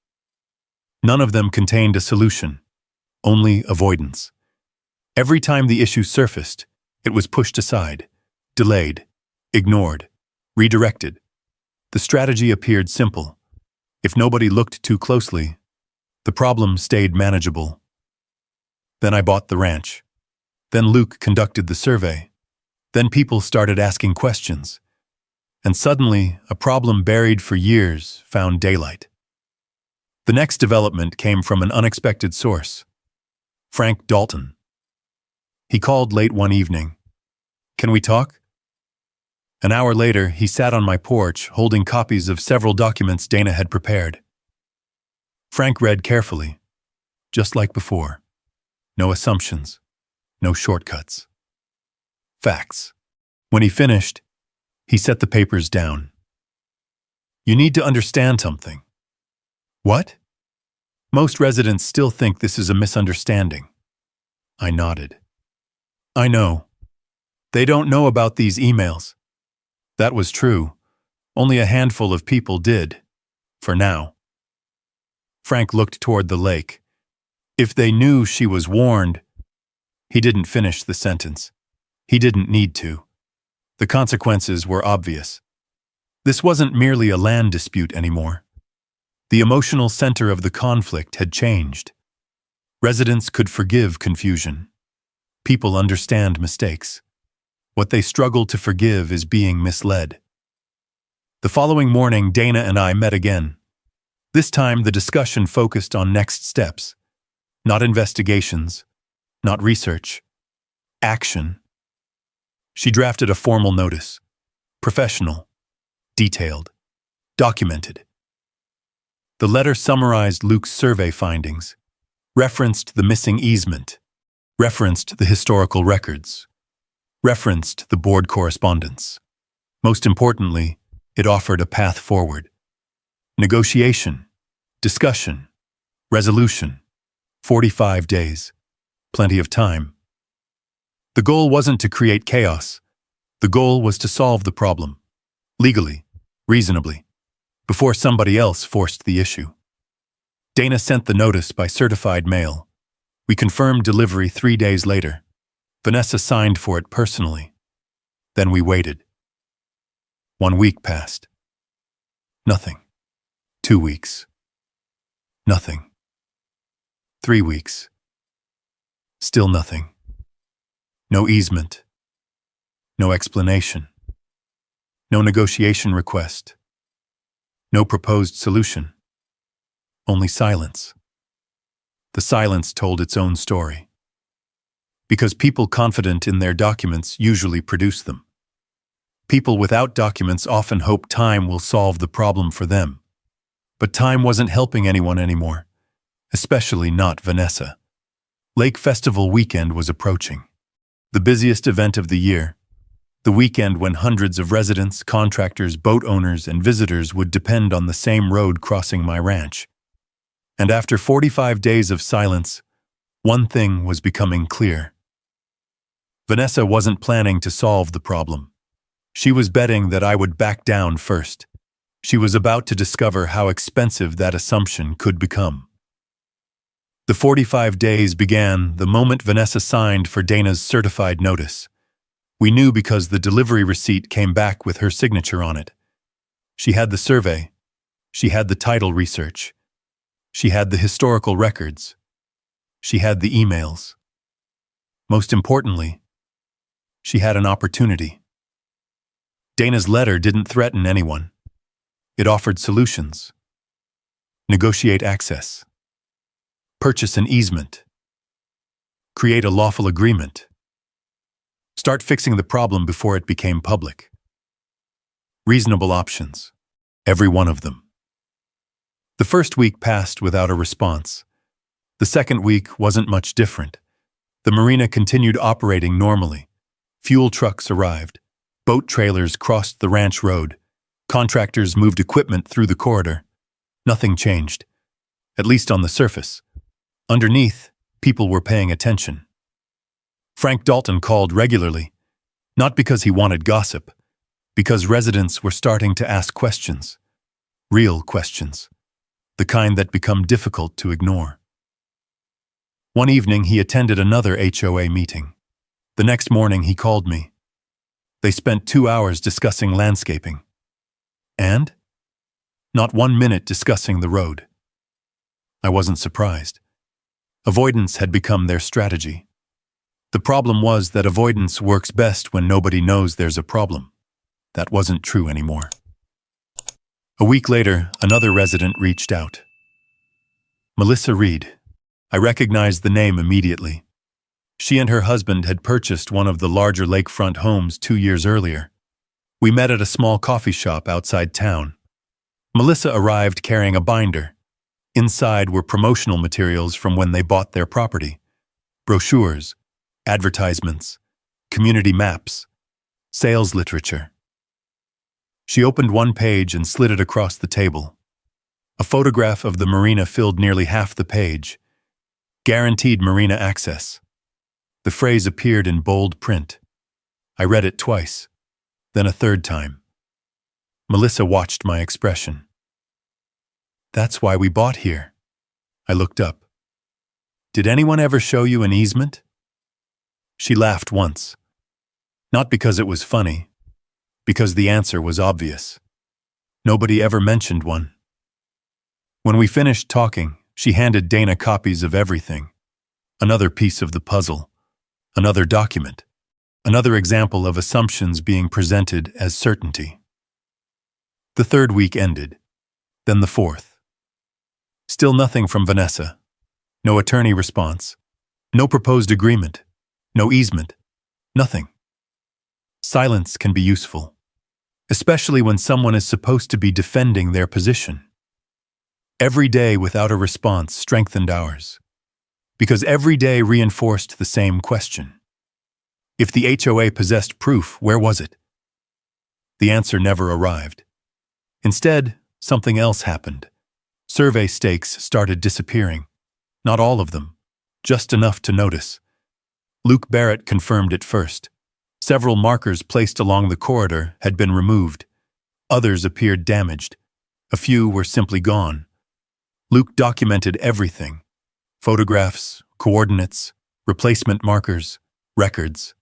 None of them contained a solution, only avoidance. Every time the issue surfaced, it was pushed aside, delayed, ignored, redirected. The strategy appeared simple. If nobody looked too closely, The problem stayed manageable. Then I bought the ranch. Then Luke conducted the survey. Then people started asking questions. And suddenly, a problem buried for years found daylight. The next development came from an unexpected source. Frank Dalton. He called late one evening. "Can we talk?" An hour later, he sat on my porch holding copies of several documents Dana had prepared. Frank read carefully, just like before. No assumptions, no shortcuts. Facts. When he finished, he set the papers down. "You need to understand something." "What?" "Most residents still think this is a misunderstanding." I nodded. "I know. They don't know about these emails." That was true. Only a handful of people did. For now. Frank looked toward the lake. "If they knew she was warned..." He didn't finish the sentence. He didn't need to. The consequences were obvious. This wasn't merely a land dispute anymore. The emotional center of the conflict had changed. Residents could forgive confusion. People understand mistakes. What they struggle to forgive is being misled. The following morning, Dana and I met again. This time, the discussion focused on next steps. Not investigations, not research. Action. She drafted a formal notice. Professional, detailed, documented. The letter summarized Luke's survey findings, referenced the missing easement, referenced the historical records, referenced the board correspondence. Most importantly, it offered a path forward. Negotiation, discussion, resolution. 45 days. Plenty of time. The goal wasn't to create chaos. The goal was to solve the problem. Legally, reasonably, before somebody else forced the issue. Dana sent the notice by certified mail. We confirmed delivery 3 days later. Vanessa signed for it personally. Then we waited. 1 week passed. Nothing. 2 weeks. Nothing. 3 weeks. Still nothing. No easement. No explanation. No negotiation request. No proposed solution. Only silence. The silence told its own story. Because people confident in their documents usually produce them. People without documents often hope time will solve the problem for them. But time wasn't helping anyone anymore, especially not Vanessa. Lake Festival weekend was approaching. The busiest event of the year. The weekend when hundreds of residents, contractors, boat owners, and visitors would depend on the same road crossing my ranch. And after 45 days of silence, one thing was becoming clear. Vanessa wasn't planning to solve the problem. She was betting that I would back down first. She was about to discover how expensive that assumption could become. The 45 days began the moment Vanessa signed for Dana's certified notice. We knew because the delivery receipt came back with her signature on it. She had the survey. She had the title research. She had the historical records. She had the emails. Most importantly, she had an opportunity. Dana's letter didn't threaten anyone. It offered solutions. Negotiate access. Purchase an easement. Create a lawful agreement. Start fixing the problem before it became public. Reasonable options. Every one of them. The first week passed without a response. The second week wasn't much different. The marina continued operating normally. Fuel trucks arrived. Boat trailers crossed the ranch road. Contractors moved equipment through the corridor. Nothing changed, at least on the surface. Underneath, people were paying attention. Frank Dalton called regularly, not because he wanted gossip, because residents were starting to ask questions. Real questions. The kind that become difficult to ignore. One evening, he attended another HOA meeting. The next morning, he called me. They spent 2 hours discussing landscaping. And? Not 1 minute discussing the road. I wasn't surprised. Avoidance had become their strategy. The problem was that avoidance works best when nobody knows there's a problem. That wasn't true anymore. A week later, another resident reached out. Melissa Reed. I recognized the name immediately. She and her husband had purchased one of the larger lakefront homes 2 years earlier. We met at a small coffee shop outside town. Melissa arrived carrying a binder. Inside were promotional materials from when they bought their property. Brochures, advertisements, community maps, sales literature. She opened one page and slid it across the table. A photograph of the marina filled nearly half the page. Guaranteed marina access. The phrase appeared in bold print. I read it twice, then a third time. Melissa watched my expression. That's why we bought here. I looked up. Did anyone ever show you an easement? She laughed once. Not because it was funny, because the answer was obvious. Nobody ever mentioned one. When we finished talking, she handed Dana copies of everything. Another piece of the puzzle. Another document. Another example of assumptions being presented as certainty. The third week ended. Then the fourth. Still nothing from Vanessa. No attorney response. No proposed agreement. No easement. Nothing. Silence can be useful, especially when someone is supposed to be defending their position. Every day without a response strengthened ours, because every day reinforced the same question. If the HOA possessed proof, where was it? The answer never arrived. Instead, something else happened. Survey stakes started disappearing. Not all of them, just enough to notice. Luke Barrett confirmed it first. Several markers placed along the corridor had been removed. Others appeared damaged. A few were simply gone. Luke documented everything. Photographs, coordinates, replacement markers, records.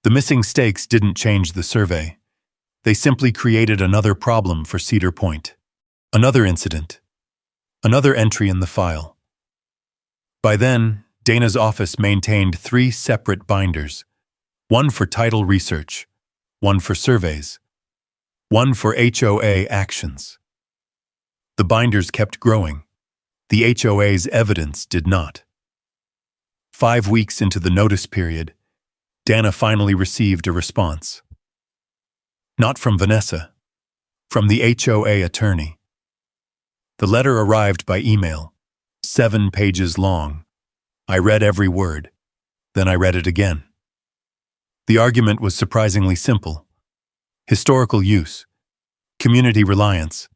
The missing stakes didn't change the survey. They simply created another problem for Cedar Point. Another incident. Another entry in the file. By then, Dana's office maintained 3 separate binders. One for title research, one for surveys, one for HOA actions. The binders kept growing. The HOA's evidence did not. 5 weeks into the notice period, Dana finally received a response. Not from Vanessa, from the HOA attorney. The letter arrived by email, 7 pages long. I read every word. Then I read it again. The argument was surprisingly simple. Historical use, community reliance,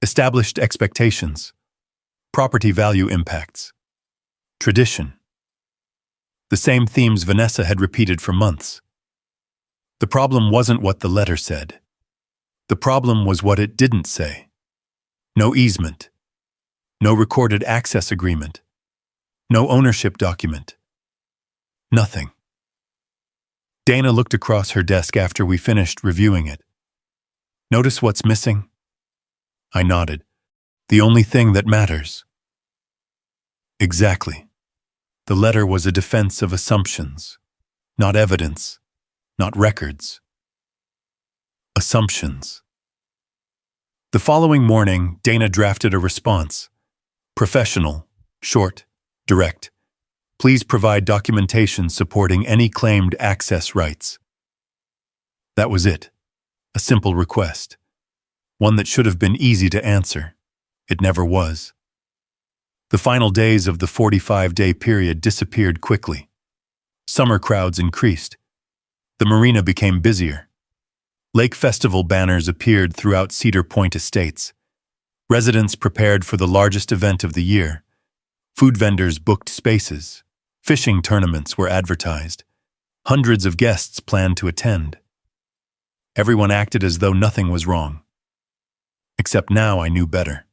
established expectations, property value impacts, tradition. The same themes Vanessa had repeated for months. The problem wasn't what the letter said. The problem was what it didn't say. No easement. No recorded access agreement. No ownership document. Nothing. Dana looked across her desk after we finished reviewing it. Notice what's missing? I nodded. The only thing that matters. Exactly. The letter was a defense of assumptions, not evidence, not records. Assumptions. The following morning, Dana drafted a response. Professional, short, direct. Please provide documentation supporting any claimed access rights. That was it. A simple request. One that should have been easy to answer. It never was. The final days of the 45-day period disappeared quickly. Summer crowds increased. The marina became busier. Lake Festival banners appeared throughout Cedar Point estates. Residents prepared for the largest event of the year. Food vendors booked spaces. Fishing tournaments were advertised. Hundreds of guests planned to attend. Everyone acted as though nothing was wrong. Except now I knew better.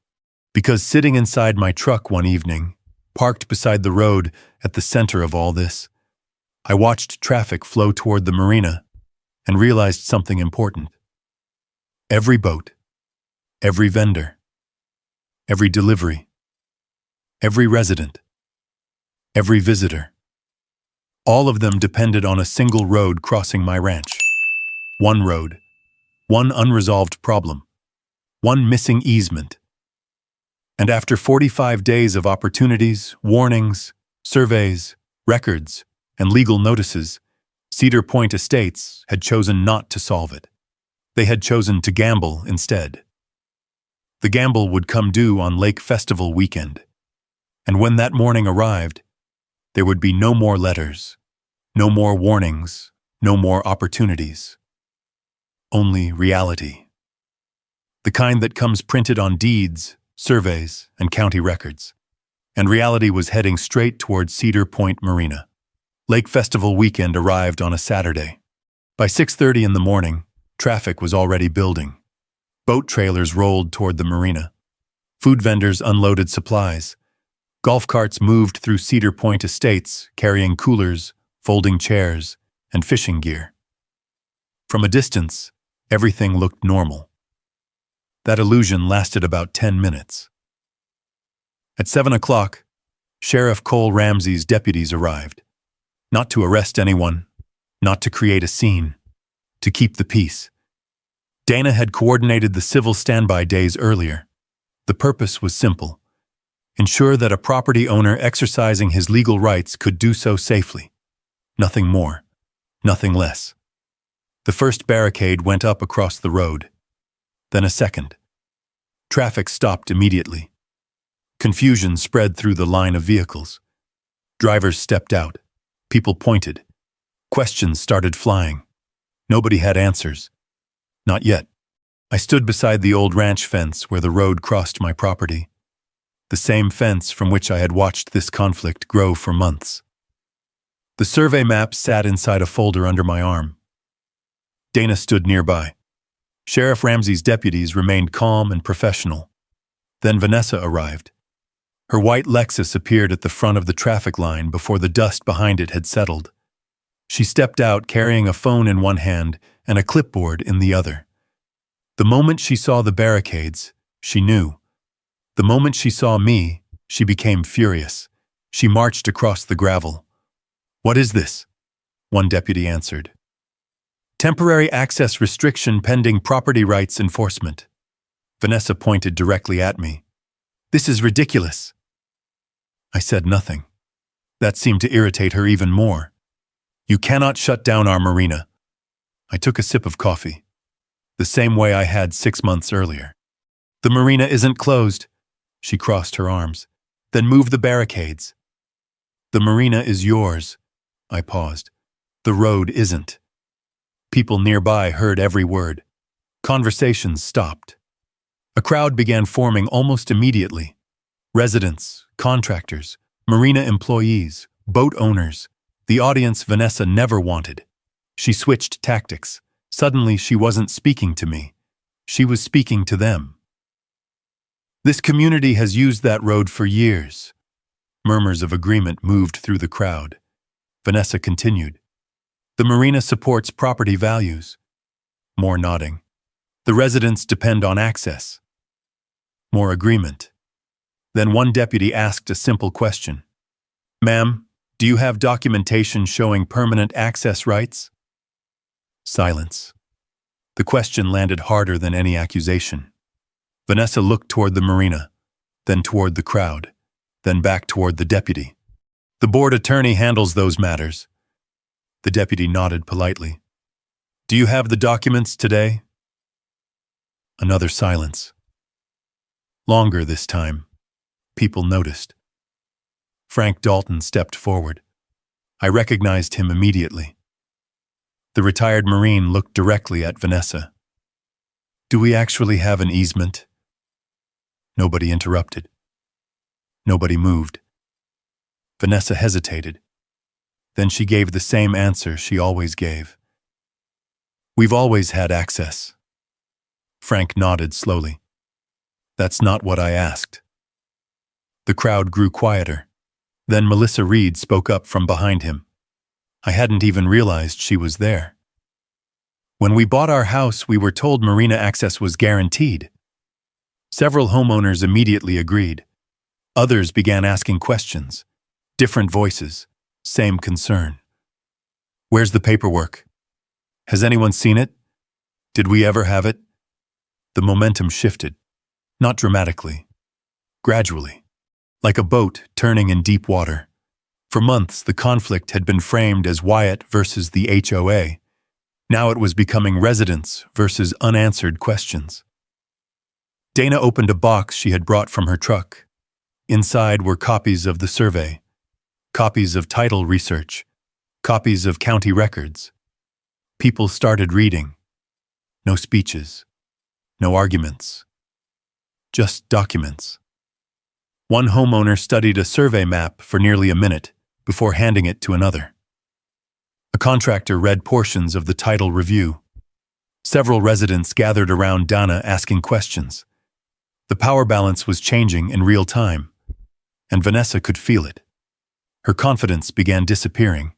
Because sitting inside my truck one evening, parked beside the road at the center of all this, I watched traffic flow toward the marina and realized something important. Every boat, every vendor, every delivery, every resident, every visitor. All of them depended on a single road crossing my ranch. One road, one unresolved problem, one missing easement. And after 45 days of opportunities, warnings, surveys, records, and legal notices, Cedar Point Estates had chosen not to solve it. They had chosen to gamble instead. The gamble would come due on Lake Festival weekend. And when that morning arrived, there would be no more letters, no more warnings, no more opportunities. Only reality. The kind that comes printed on deeds, surveys, and county records. And reality was heading straight towards Cedar Point Marina. Lake Festival weekend arrived on a Saturday. By 6:30 in the morning, traffic was already building. Boat trailers rolled toward the marina. Food vendors unloaded supplies. Golf carts moved through Cedar Point Estates, carrying coolers, folding chairs, and fishing gear. From a distance, everything looked normal. That illusion lasted about 10 minutes. At 7 o'clock, Sheriff Cole Ramsey's deputies arrived. Not to arrest anyone, not to create a scene, to keep the peace. Dana had coordinated the civil standby days earlier. The purpose was simple: ensure that a property owner exercising his legal rights could do so safely. Nothing more, nothing less. The first barricade went up across the road. Then a second. Traffic stopped immediately. Confusion spread through the line of vehicles. Drivers stepped out. People pointed. Questions started flying. Nobody had answers. Not yet. I stood beside the old ranch fence where the road crossed my property. The same fence from which I had watched this conflict grow for months. The survey map sat inside a folder under my arm. Dana stood nearby. Sheriff Ramsey's deputies remained calm and professional. Then Vanessa arrived. Her white Lexus appeared at the front of the traffic line before the dust behind it had settled. She stepped out carrying a phone in one hand and a clipboard in the other. The moment she saw the barricades, she knew. The moment she saw me, she became furious. She marched across the gravel. "What is this?" one deputy answered. "Temporary access restriction pending property rights enforcement." Vanessa pointed directly at me. "This is ridiculous." I said nothing. That seemed to irritate her even more. "You cannot shut down our marina." I took a sip of coffee, the same way I had 6 months earlier. "The marina isn't closed." She crossed her arms. "Then move the barricades." "The marina is yours." I paused. "The road isn't." People nearby heard every word. Conversations stopped. A crowd began forming almost immediately. Residents, contractors, marina employees, boat owners, the audience Vanessa never wanted. She switched tactics. Suddenly she wasn't speaking to me. She was speaking to them. "This community has used that road for years." Murmurs of agreement moved through the crowd. Vanessa continued. "The marina supports property values." More nodding. "The residents depend on access." More agreement. Then one deputy asked a simple question. "Ma'am, do you have documentation showing permanent access rights?" Silence. The question landed harder than any accusation. Vanessa looked toward the marina, then toward the crowd, then back toward the deputy. "The board attorney handles those matters." The deputy nodded politely. "Do you have the documents today?" Another silence. Longer this time. People noticed. Frank Dalton stepped forward. I recognized him immediately. The retired Marine looked directly at Vanessa. "Do we actually have an easement?" Nobody interrupted. Nobody moved. Vanessa hesitated. Then she gave the same answer she always gave. "We've always had access." Frank nodded slowly. "That's not what I asked." The crowd grew quieter. Then Melissa Reed spoke up from behind him. I hadn't even realized she was there. "When we bought our house, we were told marina access was guaranteed." Several homeowners immediately agreed. Others began asking questions. Different voices, same concern. Where's the paperwork? Has anyone seen it? Did we ever have it? The momentum shifted, not dramatically, gradually, like a boat turning in deep water. For months, the conflict had been framed as Wyatt versus the HOA. Now it was becoming residents versus unanswered questions. Dana opened a box she had brought from her truck. Inside were copies of the survey, copies of title research, copies of county records. People started reading. No speeches, no arguments, just documents. One homeowner studied a survey map for nearly a minute before handing it to another. A contractor read portions of the title review. Several residents gathered around Dana asking questions. The power balance was changing in real time, and Vanessa could feel it. Her confidence began disappearing.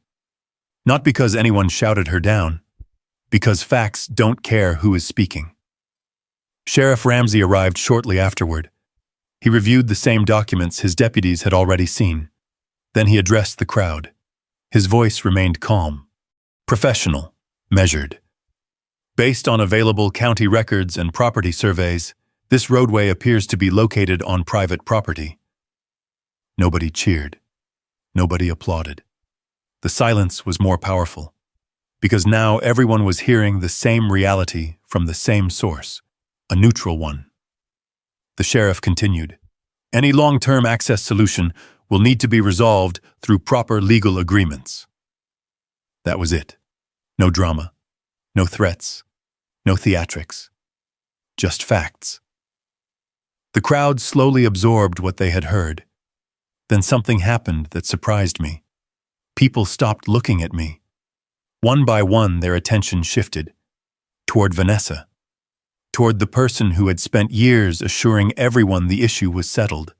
Not because anyone shouted her down, because facts don't care who is speaking. Sheriff Ramsey arrived shortly afterward. He reviewed the same documents his deputies had already seen. Then he addressed the crowd. His voice remained calm, professional, measured. Based on available county records and property surveys, this roadway appears to be located on private property. Nobody cheered. Nobody applauded. The silence was more powerful, because now everyone was hearing the same reality from the same source, a neutral one. The sheriff continued, "Any long-term access solution will need to be resolved through proper legal agreements." That was it. No drama, no threats, no theatrics, just facts. The crowd slowly absorbed what they had heard. Then something happened that surprised me. People stopped looking at me. One by one, their attention shifted toward Vanessa, toward the person who had spent years assuring everyone the issue was settled,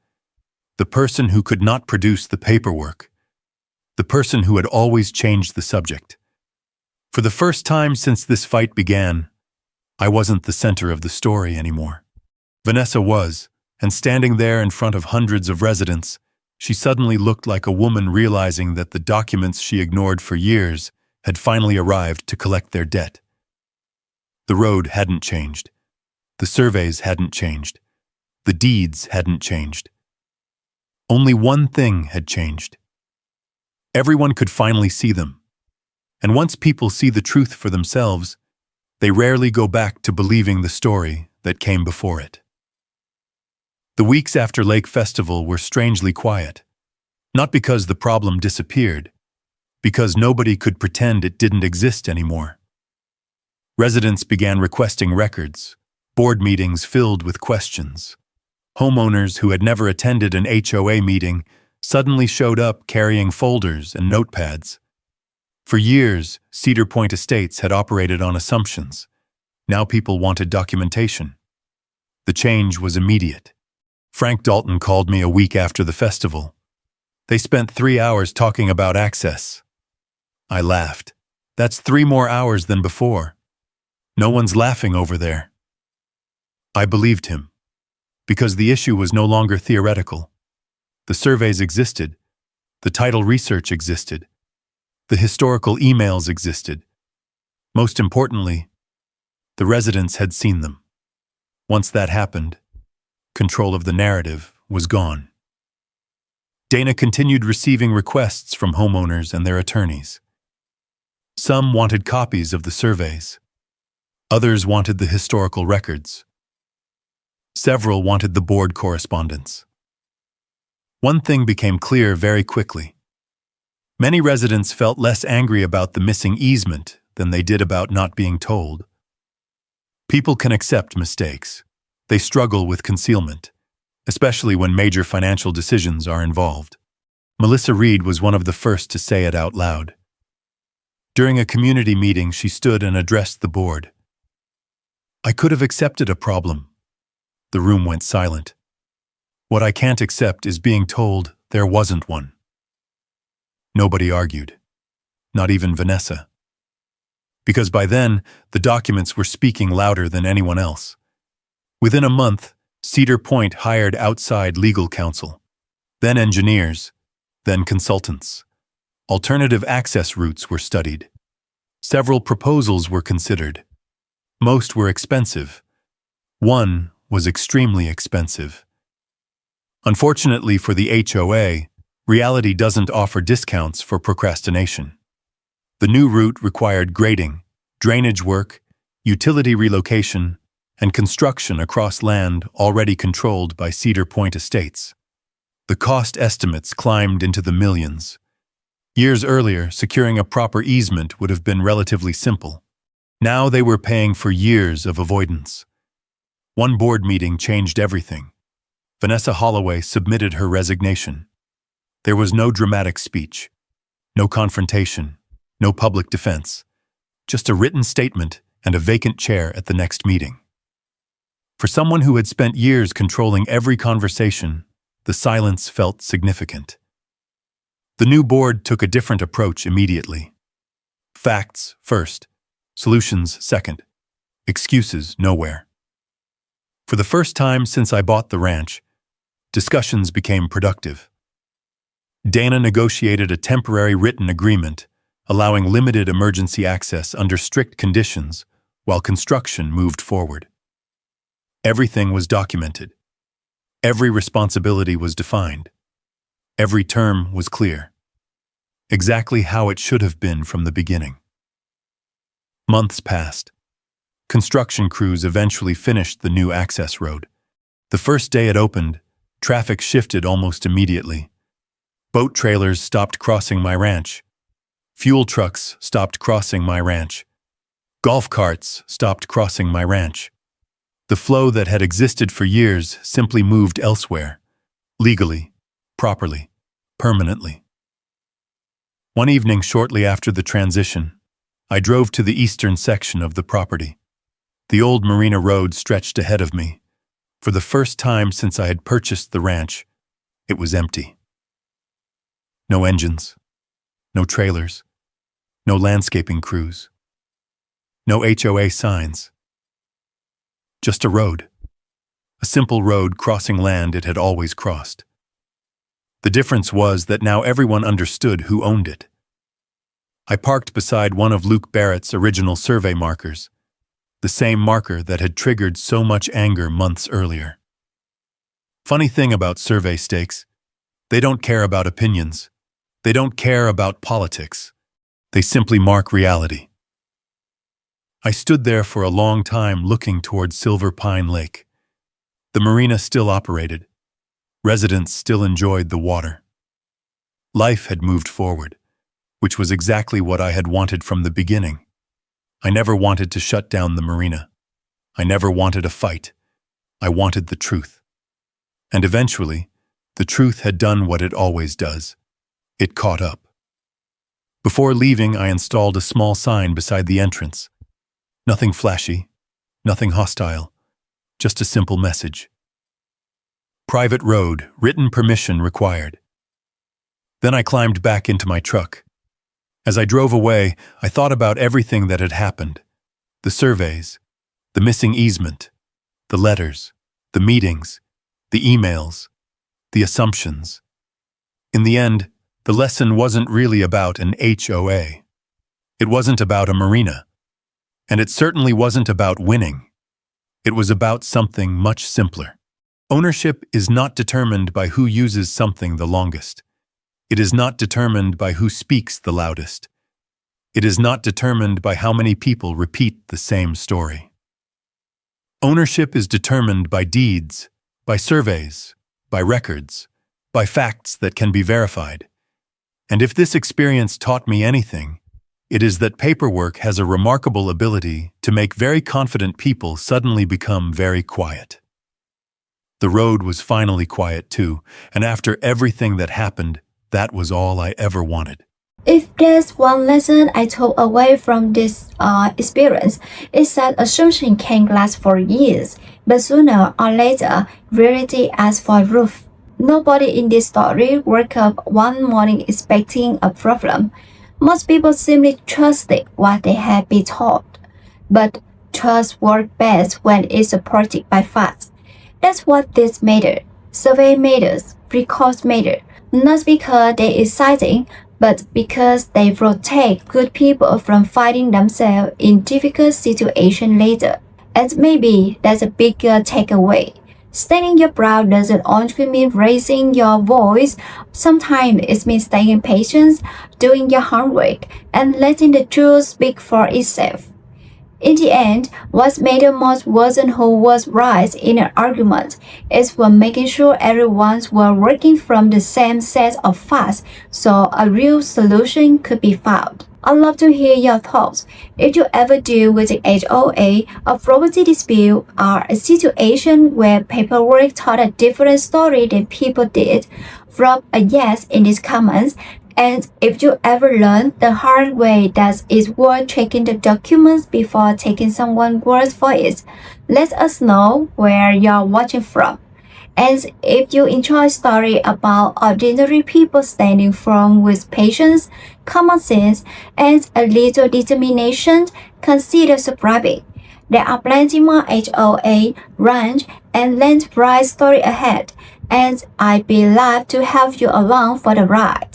the person who could not produce the paperwork, the person who had always changed the subject. For the first time since this fight began, I wasn't the center of the story anymore. Vanessa was, and standing there in front of hundreds of residents, she suddenly looked like a woman realizing that the documents she ignored for years had finally arrived to collect their debt. The road hadn't changed. The surveys hadn't changed. The deeds hadn't changed. Only one thing had changed. Everyone could finally see them. And once people see the truth for themselves, they rarely go back to believing the story that came before it. The weeks after Lake Festival were strangely quiet. Not because the problem disappeared, because nobody could pretend it didn't exist anymore. Residents began requesting records, board meetings filled with questions. Homeowners who had never attended an HOA meeting suddenly showed up carrying folders and notepads. For years, Cedar Point Estates had operated on assumptions. Now people wanted documentation. The change was immediate. Frank Dalton called me a week after the festival. They spent 3 hours talking about access. I laughed. That's 3 more hours than before. No one's laughing over there. I believed him, because the issue was no longer theoretical. The surveys existed. The title research existed. The historical emails existed. Most importantly, the residents had seen them. Once that happened, control of the narrative was gone. Dana continued receiving requests from homeowners and their attorneys. Some wanted copies of the surveys. Others wanted the historical records. Several wanted the board correspondence. One thing became clear very quickly. Many residents felt less angry about the missing easement than they did about not being told. People can accept mistakes. They struggle with concealment, especially when major financial decisions are involved. Melissa Reed was one of the first to say it out loud. During a community meeting, she stood and addressed the board. "I could have accepted a problem." The room went silent. "What I can't accept is being told there wasn't one." Nobody argued, not even Vanessa. Because by then, the documents were speaking louder than anyone else. Within a month, Cedar Point hired outside legal counsel. then engineers, then consultants. Alternative access routes were studied. Several proposals were considered. Most were expensive. One was extremely expensive. Unfortunately for the HOA, reality doesn't offer discounts for procrastination. The new route required grading, drainage work, utility relocation, and construction across land already controlled by Cedar Point Estates. The cost estimates climbed into the millions. Years earlier, securing a proper easement would have been relatively simple. Now they were paying for years of avoidance. One board meeting changed everything. Vanessa Holloway submitted her resignation. There was no dramatic speech, no confrontation, no public defense, just a written statement and a vacant chair at the next meeting. For someone who had spent years controlling every conversation, the silence felt significant. The new board took a different approach immediately. Facts first, solutions second, excuses nowhere. For the first time since I bought the ranch, discussions became productive. Dana negotiated a temporary written agreement, allowing limited emergency access under strict conditions while construction moved forward. Everything was documented. Every responsibility was defined. Every term was clear. Exactly how it should have been from the beginning. Months passed. Construction crews eventually finished the new access road. The first day it opened, traffic shifted almost immediately. Boat trailers stopped crossing my ranch. Fuel trucks stopped crossing my ranch. Golf carts stopped crossing my ranch. The flow that had existed for years simply moved elsewhere, legally, properly, permanently. One evening shortly after the transition, I drove to the eastern section of the property. The old Marina road stretched ahead of me. For the first time since I had purchased the ranch, it was empty. No engines, no trailers, no landscaping crews, no HOA signs. Just a road. A simple road crossing land it had always crossed. The difference was that now everyone understood who owned it. I parked beside one of Luke Barrett's original survey markers, the same marker that had triggered so much anger months earlier. Funny thing about survey stakes, they don't care about opinions. They don't care about politics. They simply mark reality. I stood there for a long time looking toward Silver Pine Lake. The marina still operated. Residents still enjoyed the water. Life had moved forward, which was exactly what I had wanted from the beginning. I never wanted to shut down the marina. I never wanted a fight. I wanted the truth. And eventually, the truth had done what it always does. It caught up. Before leaving, I installed a small sign beside the entrance. Nothing flashy, nothing hostile, just a simple message. Private road, written permission required. Then I climbed back into my truck. As I drove away, I thought about everything that had happened. The surveys, the missing easement, the letters, the meetings, the emails, the assumptions. In the end, the lesson wasn't really about an HOA. It wasn't about a marina. And it certainly wasn't about winning. It was about something much simpler. Ownership is not determined by who uses something the longest. It is not determined by who speaks the loudest. It is not determined by how many people repeat the same story. Ownership is determined by deeds, by surveys, by records, by facts that can be verified. And if this experience taught me anything, it is that paperwork has a remarkable ability to make very confident people suddenly become very quiet. The road was finally quiet too, and after everything that happened, that was all I ever wanted. If there's one lesson I took away from this experience, it's that assumption can last for years, but sooner or later, reality asks for a roof. Nobody in this story woke up one morning expecting a problem. Most people simply trusted what they had been taught. But trust works best when it's supported by facts. That's what this matters. Survey matters, precautionary, not because they're exciting, but because they protect good people from finding themselves in difficult situations later. And maybe that's a bigger takeaway. Staining your brow doesn't only mean raising your voice. Sometimes it means staying patient, doing your homework, and letting the truth speak for itself. In the end, what mattered most wasn't who was right in an argument. It was making sure everyone was working from the same set of facts so a real solution could be found. I'd love to hear your thoughts. If you ever deal with an HOA, a property dispute, or a situation where paperwork told a different story than people did, drop a yes in these comments. And if you ever learned the hard way that it's worth checking the documents before taking someone's word for it, let us know where you're watching from. And if you enjoy stories about ordinary people standing firm with patience, common sense, and a little determination, consider subscribing. There are plenty more HOA, ranch, and land price story ahead, and I'd be glad to have you along for the ride.